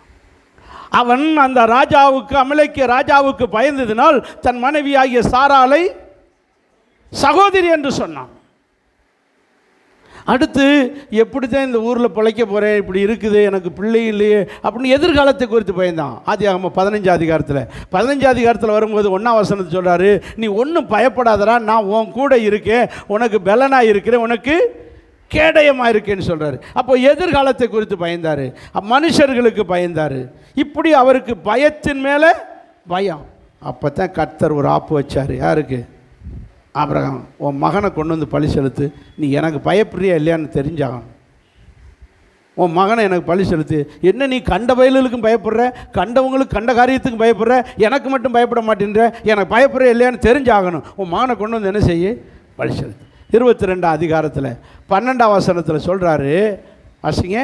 அவன் அந்த ராஜாவுக்கு, அமலேக்கிய ராஜாவுக்கு பயந்ததினால் தன் மனைவியாகிய சாராளை சகோதரி என்று சொன்னான். அடுத்து, எப்படி தான் இந்த ஊரில் பிழைக்க போகிறேன், இப்படி இருக்குது, எனக்கு பிள்ளை இல்லையே அப்படின்னு எதிர்காலத்தை குறித்து பயந்தான். ஆதியாகமம் 15 அதிகாரத்தில் வரும்போது 1ஆம் வசனத்தை சொல்கிறாரு, நீ ஒன்றும் பயப்படாதடா, நான் உன் கூட இருக்கேன், உனக்கு பெலனாக இருக்கிறேன், உனக்கு கேடயமாக இருக்கேன்னு சொல்கிறாரு. அப்போ எதிர்காலத்தை குறித்து பயந்தார், மனுஷர்களுக்கு பயந்தார். இப்படி அவருக்கு பயத்தின் மேலே பயம். அப்போ தான் கர்த்தர் ஒரு ஆப்பு வச்சார். யாருக்கு? ஆபிரகாம், உன் மகனை கொண்டு வந்து பழி செலுத்து, நீ எனக்கு பயப்படுறியா இல்லையான்னு தெரிஞ்சாகணும். உன் மகனை எனக்கு பழி செலுத்து. என்ன நீ கண்ட வயலுக்கும் பயப்படுற, கண்டவங்களுக்கு கண்ட காரியத்துக்கும் பயப்படுற, எனக்கு மட்டும் பயப்பட மாட்டேன்ற, எனக்கு பயப்படுற இல்லையான்னு தெரிஞ்சாகணும். உன் மகனை கொண்டு வந்து என்ன செய்ய? பழி செலுத்து. 22 அதிகாரத்தில் 12ஆம் வசனத்தில் சொல்கிறாரு, வாசிங்க.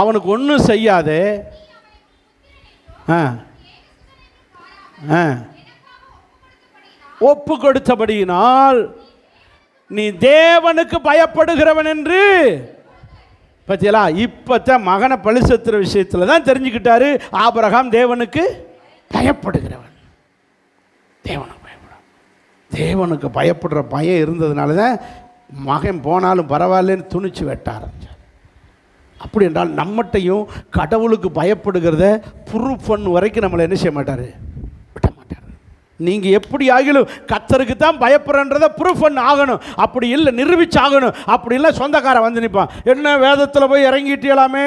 அவனுக்கு ஒன்றும் செய்யாதே, ஒப்பு கொடுத்தபடியினால் நீ தேவனுக்கு பயப்படுகிறவன் என்று. பத்தியலா, இப்பத்தான் மகனை பழி செலுத்துற விஷயத்தில் தான் தெரிஞ்சுக்கிட்டாரு ஆபிரகாம் தேவனுக்கு பயப்படுகிறவன். தேவனுக்கு பயப்படுற பயம் இருந்ததுனால தான் மகன் போனாலும் பரவாயில்லன்னு துணிச்சு வெட்ட ஆரம்பிச்சார். அப்படி என்றால் நம்மகிட்டையும் கடவுளுக்கு பயப்படுகிறத ப்ரூஃப் பண்ண வரைக்கும் நம்மளை என்ன செய்ய மாட்டார்? விட மாட்டார். நீங்கள் எப்படி ஆகிலும் கர்த்தருக்கு தான் பயப்படுறன்றதை ப்ரூஃப் பண்ண ஆகணும். அப்படி இல்லை, நிரூபிச்சாகணும். அப்படி இல்லை சொந்தக்காரன் வந்து நிற்பான், என்ன வேதத்தில் போய் இறங்கிட்டீங்களாமே.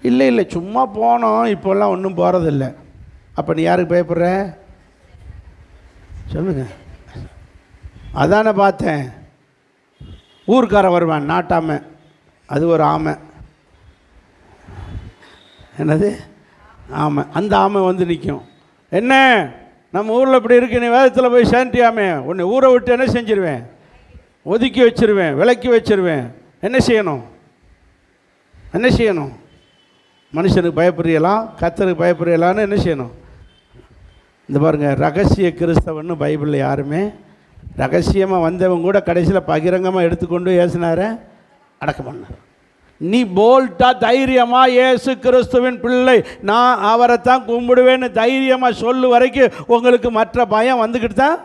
இல்லை சும்மா போனோம், இப்போல்லாம் ஒன்றும் போகிறதில்லை. அப்போ நீ யாருக்கு பயப்படுற? சொல்லுங்க. அதானே பார்த்தேன், ஊர்க்காரன் வருவான் நாட்டாமை, அது ஒரு ஆமை. என்னது? ஆமை. அந்த ஆமை வந்து நிற்கும். என்ன நம்ம ஊரில் இப்படி இருக்கு, நீ வேதத்தில் போய் சேர்ந்தியாமே, உன்னை ஊரை விட்டு என்ன செஞ்சிருவேன்? ஒதுக்கி வச்சிருவேன், விலக்கி வச்சிருவேன். என்ன செய்யணும்? என்ன செய்யணும்? மனுஷனுக்கு பயப்படுறீங்களா, கர்த்தருக்கு பயப்படுறீங்களான்னு என்ன செய்யணும்? இந்த பாருங்கள், ரகசிய கிறிஸ்தவன்னு பைபிளில் யாருமே, ரகசியமாக வந்தவங்க கூட கடைசியில் பகிரங்கமாக எடுத்துக்கொண்டு ஏசுனார அடக்கம் பண்ணார். நீ போல்ட்டாக தைரியமாக இயேசு கிறிஸ்துவின் பிள்ளை, நான் அவரைத்தான் கும்பிடுவேன்னு தைரியமாக சொல்லு வரைக்கும் உங்களுக்கு மற்ற பயம் வந்துக்கிட்டு தான்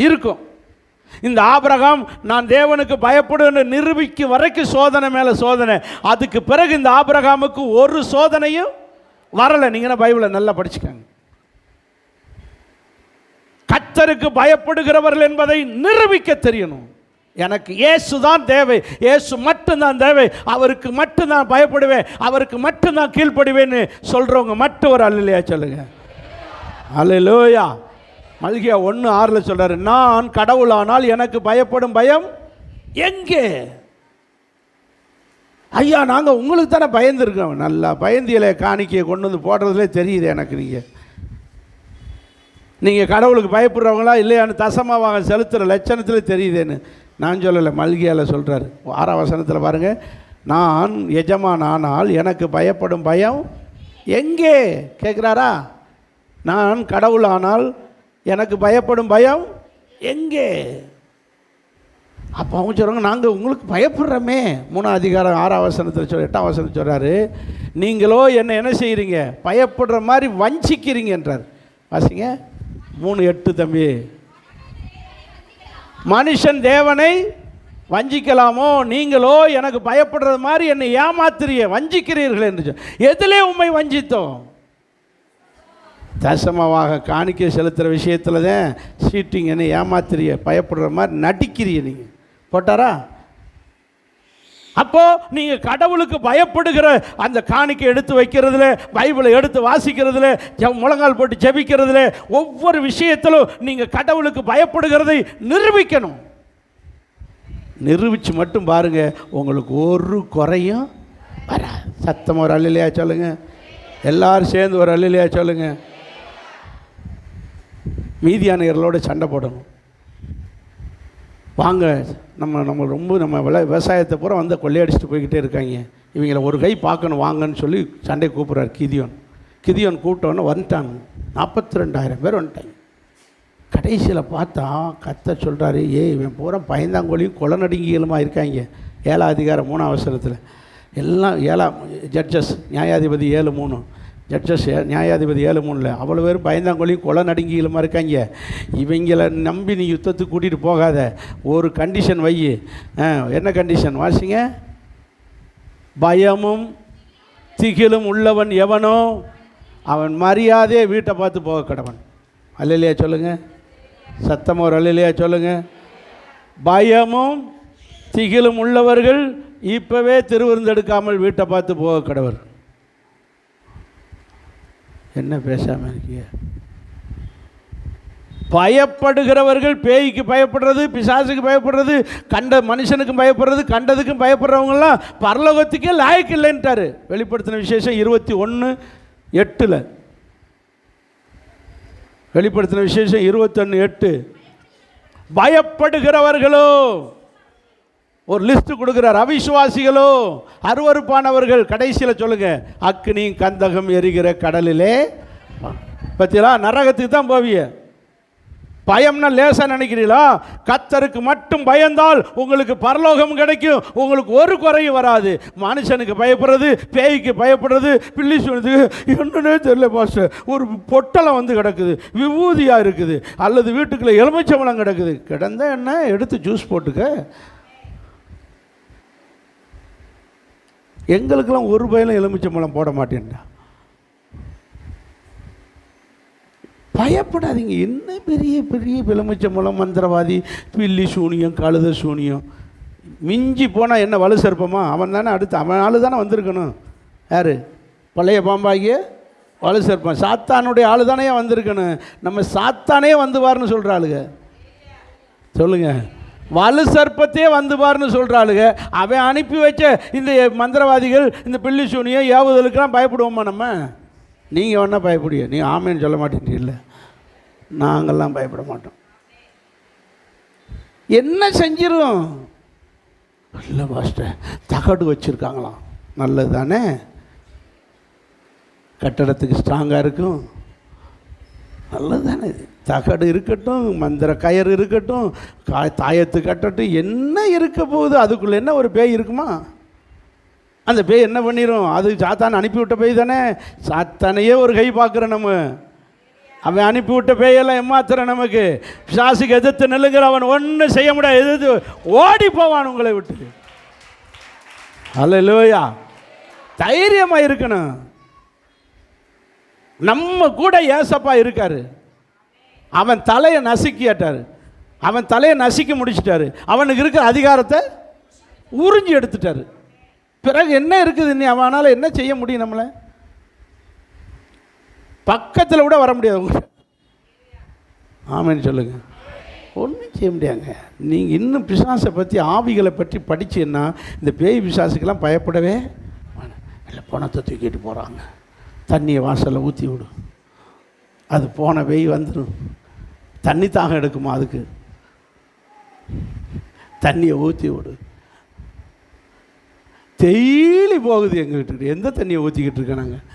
இருக்கும். இந்த ஆபிரகாம் நான் தேவனுக்கு பயப்படுன்னு நிரூபிக்கும் வரைக்கும் சோதனை மேலே சோதனை. அதுக்கு பிறகு இந்த ஆபிரகாமுக்கு ஒரு சோதனையும் வரலை. நீங்கள் பைபிளை நல்லா படிச்சுக்காங்க. கர்த்தருக்கு பயப்படுகிறவர்கள் என்பதை நிரூபிக்க தெரியணும். எனக்கு இயேசு தான் தேவை, இயேசு மட்டும்தான் தேவை, அவருக்கு மட்டும்தான் பயப்படுவேன், அவருக்கு மட்டும்தான் கீழ்ப்படுவேன்னு சொல்கிறவங்க மட்டும் ஒரு அல்லேலூயா சொல்லுங்க. அல்லேலூயா. மல்கியா 1:6 சொல்கிறாரு, நான் கடவுளானால் எனக்கு பயப்படும் பயம் எங்கே? ஐயா நாங்கள் உங்களுக்கு தானே பயந்துருக்கோம். நல்லா பயந்தியலை காணிக்கையை கொண்டு வந்து போடுறதுலே தெரியுது எனக்கு. நீங்கள் கடவுளுக்கு பயப்படுறவங்களா இல்லையான்னு தசமாவாக செலுத்துகிற லட்சணத்தில் தெரியுதுன்னு நான் சொல்லலை, மல்கியாவில் சொல்கிறாரு. 6ஆம் வசனத்தில் பாருங்கள், நான் எஜமான் ஆனால் எனக்கு பயப்படும் பயம் எங்கே கேட்குறாரா? நான் கடவுளானால் எனக்கு பயப்படும் பயம் எங்கே? அப்போ அவங்க சொல்கிறாங்க, நாங்கள் உங்களுக்கு பயப்படுறோமே. 3ஆம் அதிகாரம் 6ஆம் வசனத்தில் 8ஆம் வசனத்தில் சொல்கிறாரு, நீங்களோ என்ன செய்கிறீங்க? பயப்படுற மாதிரி வஞ்சிக்கிறீங்கன்றார். வாசிங்க 3:8 தம்பி. மனுஷன் தேவனை வஞ்சிக்கலாமோ, நீங்களோ எனக்கு பயப்படுறது மாதிரி என்னை ஏமாத்துறிய வஞ்சிக்கிறீர்கள் என்று. எதிலே உண்மை வஞ்சித்தோம்? தசமமாக காணிக்கை செலுத்துகிற விஷயத்தில் தான் சீட்டிங். என்னை ஏமாத்துறிய, பயப்படுற மாதிரி நடிக்கிறிய. நீங்கள் போட்டாரா? அப்போது நீங்கள் கடவுளுக்கு பயப்படுகிற அந்த காணிக்கை எடுத்து வைக்கிறதுல, பைபிளை எடுத்து வாசிக்கிறதுல, முழங்கால் போட்டு ஜெபிக்கிறதுல, ஒவ்வொரு விஷயத்திலும் நீங்கள் கடவுளுக்கு பயப்படுகிறதை நிரூபிக்கணும். நிரூபித்து மட்டும் பாருங்கள், உங்களுக்கு ஒரு குறையும் வராது. சத்தம் ஒரு அல்லேலூயா சொல்லுங்கள். எல்லாரும் சேர்ந்து ஒரு அல்லேலூயா சொல்லுங்கள். மீதியானியர்களோடு சண்டை போடணும். வாங்க, நம்ம ரொம்ப விவசாயத்தை பூரா வந்து கொள்ளையடிச்சிட்டு போய்கிட்டே இருக்காங்க, இவங்களை ஒரு கை பார்க்கணும் வாங்கன்னு சொல்லி சண்டை கூப்பிட்றாரு கிதியோன் கூப்பிட்டோன்னு வந்துட்டாங்க. 42,000 பேர் வந்துட்டாங்க. கடைசியில் பார்த்தா கர்த்தர் சொல்கிறாரு, இவன் பூரா பயந்தாங்கோலியும் கொலநடுங்கிகளுமா இருக்காங்க. 7ஆம் அதிகாரம் 3ஆம் வசனத்தில் எல்லாம் 7ஆம் ஜட்ஜஸ் நியாயாதிபதி 7:3 ஜட்ஜஸ் நியாயாதிபதி 7:3 அவ்வளோ பேரும் பயந்தாங்கொழியும் கொலை நடுங்கிகளுமா இருக்காங்க. இவங்களை நம்பி நீ யுத்தத்துக்கு கூட்டிகிட்டு போகாத, ஒரு கண்டிஷன் வை. என்ன கண்டிஷன் வாசிங்க? பயமும் திகிலும் உள்ளவன் எவனோ அவன் மரியாதையை வீட்டை பார்த்து போக கடவன். அல்லேலூயா சொல்லுங்கள். சத்தம் ஒரு அல்லேலூயா சொல்லுங்கள். பயமும் திகிலும் உள்ளவர்கள் இப்போவே திருவிருந்தெடுக்காமல் வீட்டை பார்த்து போக கடவர். என்ன பேசாமல் இருக்கீங்க? பயப்படுகிறவர்கள், பேய்க்கு பயப்படுறது, பிசாசுக்கு பயப்படுறது, கண்ட மனுஷனுக்கும் பயப்படுறது, கண்டதுக்கும் பயப்படுறவங்களாம் பரலோகத்துக்கே லாயக்கு இல்லைன்ட்டார். வெளிப்படுத்தின விசேஷம் 21:8. வெளிப்படுத்தின விசேஷம் 21:8. பயப்படுகிறவர்களோ ஒரு லிஸ்ட் கொடுக்குறார். அவிசுவாசிகளோ, அருவருப்பானவர்கள், கடைசியில் சொல்லுங்க, அக்னியும் கந்தகம் எரிகிற கடலிலே. பத்தியா, நரகத்துக்கு தான் போவிய. பயம்னா லேசாக நினைக்கிறீங்களா? கர்த்தருக்கு மட்டும் பயந்தால் உங்களுக்கு பரலோகம் கிடைக்கும். உங்களுக்கு ஒரு குறையும் வராது. மனுஷனுக்கு பயப்படுறது, பேய்க்கு பயப்படுறது, பில்லி சொல்றதுக்கு என்னன்னே தெரியல பாஸ்டர், ஒரு பொட்டலம் வந்து கிடக்குது, விபூதியாக இருக்குது, அல்லது வீட்டுக்குள்ளே எலுமிச்சம்பழம் கிடக்குது, கிடந்தா என்ன எடுத்து ஜூஸ் போட்டுக்க. எங்களுக்கெல்லாம் ஒரு பயிலும் எலுமிச்சம்பழம் போட மாட்டேன்டா. பயப்படாதீங்க. என்ன பெரிய பெரிய எலுமிச்சம்பழம், மந்திரவாதி, பில்லி சூனியம், கழுத சூனியம், மிஞ்சி போனால் என்ன வலு சர்ப்பமா? அவன் தானே அடுத்து, அவன் ஆளு தானே வந்திருக்கணும். யார்? பழைய பாம்பாகிய வலு சர்ப்பம், சாத்தானுடைய ஆளு தானே வந்திருக்கணும். நம்ம சாத்தானே வந்துவார்னு சொல்கிறாளுங்க. சொல்லுங்கள், வலு சர்ப்பத்தையே வந்துவார்னு சொல்கிறாளுங்க. அவன் அனுப்பி வச்ச இந்த மந்திரவாதிகள், இந்த பில்லி சூனியம் ஏவுதலுக்கெல்லாம் பயப்படுவோமா நம்ம? நீங்கள் வேணால் பயப்படுங்க, நீங்கள் ஆமேன்னு சொல்ல மாட்டேங்கிறீல்ல. நாங்கள்லாம் பயப்பட மாட்டோம். என்ன செஞ்சிடும்? இல்லை பாஸ்டர், தகடு வச்சுருக்காங்களாம், நல்லது தானே, கட்டடத்துக்கு ஸ்ட்ராங்காக இருக்கும், நல்லது தானே. தகடு இருக்கட்டும், மந்திர கயிறு இருக்கட்டும், தாயத்து கட்டட்டும், என்ன இருக்க போகுது, அதுக்குள்ளே என்ன ஒரு பேய் இருக்குமா? அந்த பேய் என்ன பண்ணிடும்? அது சாத்தான் அனுப்பிவிட்ட பேய் தானே. சாத்தானையே ஒரு கை பார்க்குறோம் நம்ம. அவன் அனுப்பிவிட்ட பேயெல்லாம் ஏமாத்துறான். நமக்கு பிசாசுக்கு எதிர்த்து நில்லுங்கிற அவன் ஒன்றும் செய்ய முடியாது, எதிர்த்து ஓடி போவான் உங்களை விட்டு. அல்லேலூயா. தைரியமாக இருக்கணும். நம்ம கூட ஏசப்பா இருக்காரு. அவன் தலையை நசுக்கிட்டாரு, அவன் தலையை நசுக்கி முடிச்சிட்டாரு, அவனுக்கு இருக்கிற அதிகாரத்தை உறிஞ்சி எடுத்துட்டாரு. பிறகு என்ன இருக்குது? நீ அவனால் என்ன செய்ய முடியும்? நம்மளை பக்கத்தில் கூட வர முடியாது உங்க. ஆமேன்னு சொல்லுங்க. ஒன்றும் செய்ய முடியாங்க. நீங்கள் இன்னும் பிசாசை பற்றி, ஆவிகளை பற்றி படிச்சீங்கன்னா இந்த பேய் பிசாசுக்கெல்லாம் பயப்படவே இல்லை. பணத்தை தூக்கிட்டு போகிறாங்க, தண்ணியை வாசலில் ஊற்றி விடும், அது போன பேய் வந்துடும். தண்ணி தாகம் எடுக்குமா, அதுக்கு தண்ணியை ஊற்றி விடு. டெய்லி போகுது எங்ககிட்ட. எந்த தண்ணியை ஊற்றிக்கிட்டு இருக்கேன் நாங்கள்?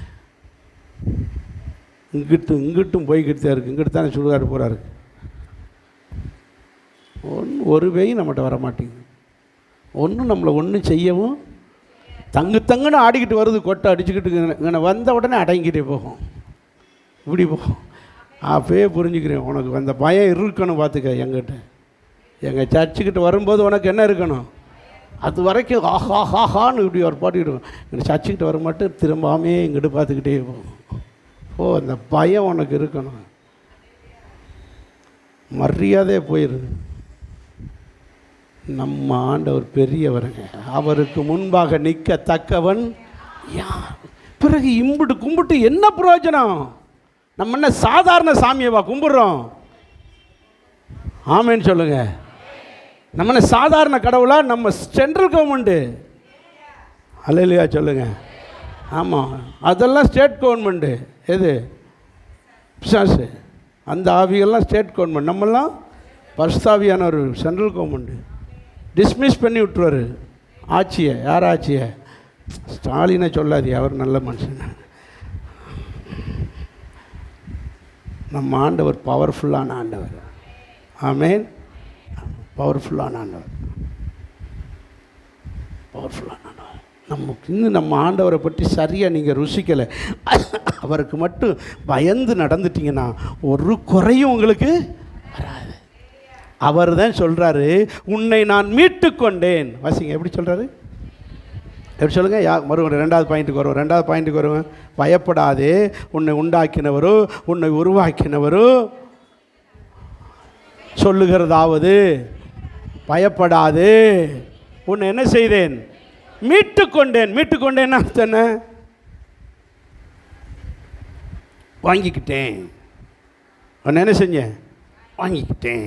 இங்கிட்டும் போய்கிட்டு தான் இருக்குது. இங்கிட்டு தானே சுடுகாடு போகிறாரு. ஒரு பேய் நம்மகிட்ட வர மாட்டேங்குது. ஒன்றும் நம்மளை ஒன்றும் செய்யவும், தங்குன்னு ஆடிக்கிட்டு வருது, கொட்டை அடிச்சுக்கிட்டு. இங்கே வந்த உடனே அடங்கிட்டே போகும், இப்படி போகும். அப்பயே புரிஞ்சுக்கிறேன், உனக்கு அந்த பயம் இருக்கணும். பார்த்துக்க, எங்கிட்ட எங்கள் சர்ச்சுக்கிட்ட வரும்போது உனக்கு என்ன இருக்கணும்? அது வரைக்கும் ஆஹான்னு இப்படி ஒரு பாட்டுக்கிட்டு எங்கள் சர்ச்சுக்கிட்ட வர மாட்டேன், திரும்பாமே இங்கிட்டு பார்த்துக்கிட்டே போகும். அந்த பயம் உனக்கு இருக்கணும். மரியாதையே போயிடுது. நம்ம ஆண்டவர் பெரியவருங்க, அவருக்கு முன்பாக நிற்கத்தக்கவன் யார்? பிறகு இம்புட்டு கும்பிட்டு என்ன பிரயோஜனம்? நம்ம என்ன சாதாரண சாமியவா கும்பிட்றோம்? ஆமேன்னு சொல்லுங்க. நம்ம என்ன சாதாரண கடவுளா? நம்ம சென்ட்ரல் கவர்மெண்ட்டு. அல்லேலூயா சொல்லுங்க. ஆமாம், அதெல்லாம் ஸ்டேட் கவர்மெண்ட்டு. எது? பிசாசு. அந்த ஆவிகள்லாம் ஸ்டேட் கவர்மெண்ட். நம்மெல்லாம் பரிசுத்தாவியான ஒரு சென்ட்ரல் கவர்மெண்ட்டு. டிஸ்மிஸ் பண்ணி விட்டுருவார் ஆட்சியை. யார் ஆட்சியை? ஸ்டாலினை சொல்லாது, அவர் நல்ல மனுஷன். நம்ம ஆண்டவர் பவர்ஃபுல்லான ஆண்டவர். ஆமேன். பவர்ஃபுல்லான ஆண்டவர், பவர்ஃபுல்லான ஆண்டவர். நமக்கு இன்னும் நம்ம ஆண்டவரை பற்றி சரியாக நீங்கள் ருசிக்கலை. அவருக்கு மட்டும் பயந்து நடந்துட்டிங்கன்னா ஒரு குறையும் உங்களுக்கு வராது. அவர் தான் சொல்கிறாரு, உன்னை நான் மீட்டு கொண்டேன். வாசிங்க, எப்படி சொல்கிறாரு? எப்படி சொல்லுங்கள்? மறுபடியும் ரெண்டாவது பாயிண்ட்டுக்கு வருவேன். பயப்படாதே, உன்னை உண்டாக்கினவரோ உன்னை உருவாக்கினவரோ சொல்லுகிறதாவது, பயப்படாது, உன்னை என்ன செய்தேன்? மீட்டு கொண்டேன். மீட்டு கொண்டேன்னா என்ன? வாங்கிக்கிட்டேன். உன்னை என்ன செஞ்சேன்? வாங்கிக்கிட்டேன்,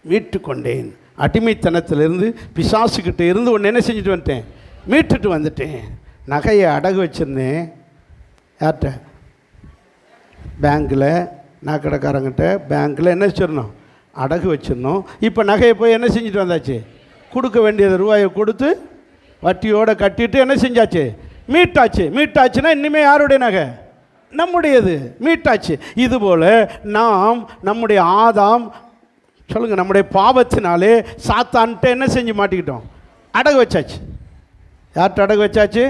மீட்டு கொண்டேன். அடிமைத்தனத்திலிருந்து, பிசாசுக்கிட்ட இருந்து உன்னை என்ன செஞ்சுட்டு வந்துட்டேன்? மீட்டுட்டு வந்துட்டேன். நகையை அடகு வச்சுருந்தேன். யார்கிட்ட? பேங்க்கில். நகைக்கடைக்காரங்கிட்ட பேங்க்கில் என்ன வச்சிடணும்? அடகு வச்சிடணும். இப்போ நகையை போய் என்ன செஞ்சுட்டு வந்தாச்சு? கொடுக்க வேண்டியது ரூபாயை கொடுத்து வட்டியோடு கட்டிட்டு என்ன செஞ்சாச்சு? மீட்டாச்சு. மீட்டாச்சுன்னா இனிமேல் யாருடைய நகை? நம்முடையது. மீட்டாச்சு. இதுபோல் நாம் நம்முடைய ஆதாம் சொல்லுங்கள், நம்முடைய பாவத்தினாலே சாத்தான்ட்டு என்ன செஞ்சு மாட்டிக்கிட்டோம்? அடகு வச்சாச்சு. யார்கிட்ட அடகு வச்சாச்சு?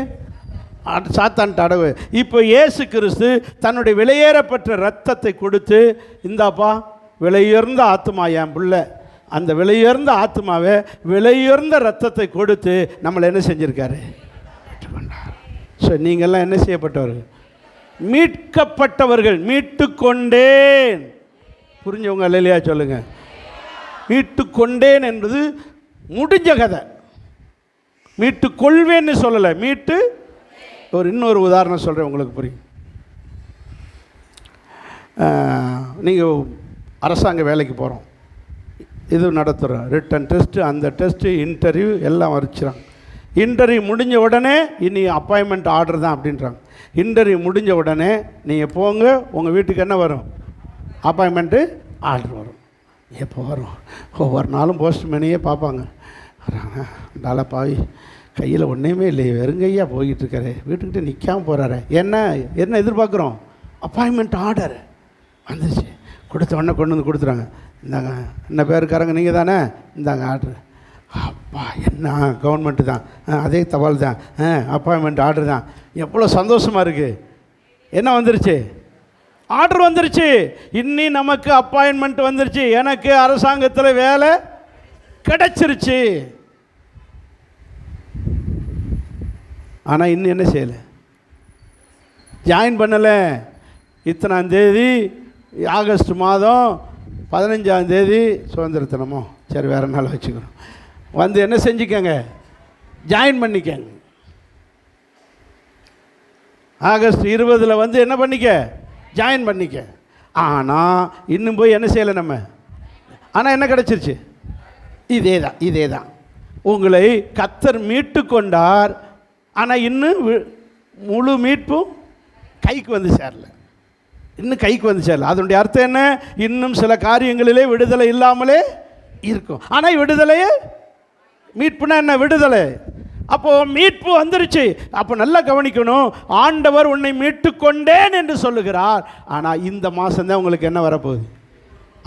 சாத்தான்ட்டு அடகு. இப்போ இயேசு கிறிஸ்து தன்னுடைய விலையேறப்பட்ட ரத்தத்தை கொடுத்து, இந்தாப்பா விலையுயர்ந்த ஆத்மா என் பிள்ளை, அந்த விலையுயர்ந்த ஆத்மாவை விலையுயர்ந்த ரத்தத்தை கொடுத்து நம்மளை என்ன செஞ்சுருக்காரு? பெற்றுக்கொண்டார். ஸோ நீங்கள்லாம் என்ன செய்யப்பட்டவர்கள்? மீட்கப்பட்டவர்கள். மீட்டு கொண்டேன். புரிஞ்சவங்க அல்லையா சொல்லுங்கள். மீட்டு கொண்டேன் என்பது முடிஞ்ச கதை. மீட்டு கொள்வேன்னு சொல்லலை, மீட்டு. இன்னொரு உதாரணம் சொல்கிறேன், உங்களுக்கு புரியும். நீங்கள் அரசாங்க வேலைக்கு போகிறோம், இது நடத்துகிறோம், ரிட்டன் டெஸ்ட்டு, அந்த டெஸ்ட்டு, இன்டர்வியூ எல்லாம் வச்சுறாங்க. இன்டர்வியூ முடிஞ்ச உடனே இனி அப்பாயின்மெண்ட் ஆர்டர் தான் அப்படின்றாங்க. இன்டர்வியூ முடிஞ்ச உடனே நீங்கள் போங்க, உங்கள் வீட்டுக்கு என்ன வரும்? அப்பாயின்மெண்ட்டு ஆர்டர் வரும். எப்போ வரும்? ஒவ்வொரு நாளும் போஸ்ட்மேனையே பார்ப்பாங்க. டாலா பாவி கையில் ஒன்றுமே இல்லையே, வெறுங்கையாக போய்கிட்டு இருக்காரு, வீட்டுக்கிட்ட நிற்காமல் போகிறாரு. என்ன எதிர்பார்க்குறோம்? அப்பாயின்மெண்ட் ஆர்டர் வந்துருச்சு. கொடுத்த உடனே கொண்டு வந்து கொடுத்துறாங்க. இந்தாங்க, என்ன பேருக்காரங்க நீங்கள் தானே, இந்தாங்க ஆர்டர். அப்பா என்ன கவர்மெண்ட்டு தான், அதே தபால் தான், அப்பாயின்மெண்ட் ஆர்டர் தான். எவ்வளோ சந்தோஷமாக இருக்குது. என்ன வந்துருச்சு? ஆர்டர் வந்துருச்சு. இன்னி நமக்கு அப்பாயின்மெண்ட் வந்துருச்சு. எனக்கு அரசாங்கத்தில் வேலை கிடைச்சிருச்சு. ஆனால் இன்னும் என்ன செய்யலை, ஜாயின் பண்ணலை. இத்தனாம் தேதி ஆகஸ்ட் மாதம் 15ஆம் தேதி சுதந்திர தினமோ, சரி வேறு நாள் வச்சுக்கிறோம், வந்து என்ன செஞ்சுக்கங்க, ஜாயின் பண்ணிக்கங்க. ஆகஸ்ட் 20 வந்து என்ன பண்ணிக்க, ஜாயின் பண்ணிக்க. ஆனால் இன்னும் போய் என்ன செய்யலை நம்ம. ஆனால் என்ன கிடச்சிருச்சு? இதே தான் உங்களை கர்த்தர் மீட்டு கொண்டார். ஆனால் இன்னும் முழு மீட்பும் கைக்கு வந்து சேரல. இன்னும் கைக்கு வந்து சேரல. அதனுடைய அர்த்தம் என்ன? இன்னும் சில காரியங்களிலே விடுதலை இல்லாமலே இருக்கும். ஆனால் விடுதலையே, மீட்புனா என்ன? விடுதலை. அப்போது மீட்பு வந்துருச்சு. அப்போ நல்லா கவனிக்கணும். ஆண்டவர் உன்னை மீட்டு கொண்டேன் என்று சொல்லுகிறார். ஆனால் இந்த மாதம்தான் உங்களுக்கு என்ன வரப்போகுது?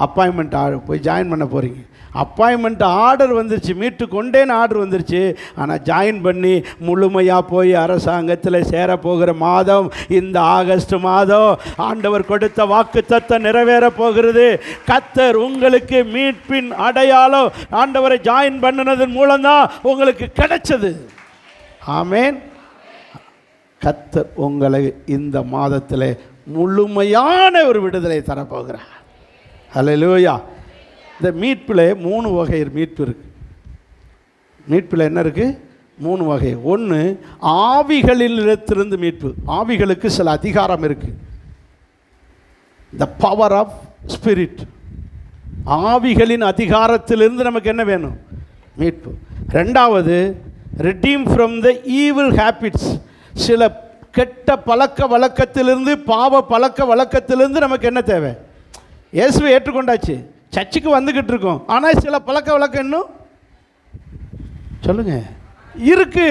Appointment order. போய் ஜாயின் பண்ண போகிறீங்க. அப்பாயின்மெண்ட் ஆர்டர் வந்துருச்சு, மீட்டு கொண்டேன்னு ஆர்டர் வந்துருச்சு. ஆனால் ஜாயின் பண்ணி முழுமையாக போய் அரசாங்கத்தில் சேரப்போகிற மாதம் இந்த ஆகஸ்ட் மாதம். ஆண்டவர் கொடுத்த வாக்குத்தத்தம் நிறைவேற போகிறது. கர்த்தர் உங்களுக்கு மீட்பின் அடையாளம் ஆண்டவரை ஜாயின் பண்ணினதன் மூலம்தான் உங்களுக்கு கிடைச்சது. ஆமேன். கர்த்தர் உங்களை இந்த மாதத்தில் முழுமையான ஒரு விடுதலை தரப்போகிறார். ஹல்லேலூயா. இந்த மீட்பில் 3 வகை மீட்பு இருக்குது. மீட்பில் என்ன இருக்குது? 3 வகை. ஒன்று, ஆவிகளிலிருந்து மீட்பு. ஆவிகளுக்கு சில அதிகாரம் இருக்குது. The power of spirit. ஆவிகளின் அதிகாரத்திலிருந்து நமக்கு என்ன வேணும்? மீட்பு. ரெண்டாவது, redeem from the evil habits. சில கெட்ட பழக்க வழக்கத்திலிருந்து, பாவ பழக்க வழக்கத்திலிருந்து நமக்கு என்ன தேவை? இயேசுவை ஏற்றுக்கொண்டாச்சு, சர்ச்சுக்கு வந்துக்கிட்டு இருக்கோம். ஆனால் சில பழக்க வழக்கம் இன்னும் சொல்லுங்க இருக்கு.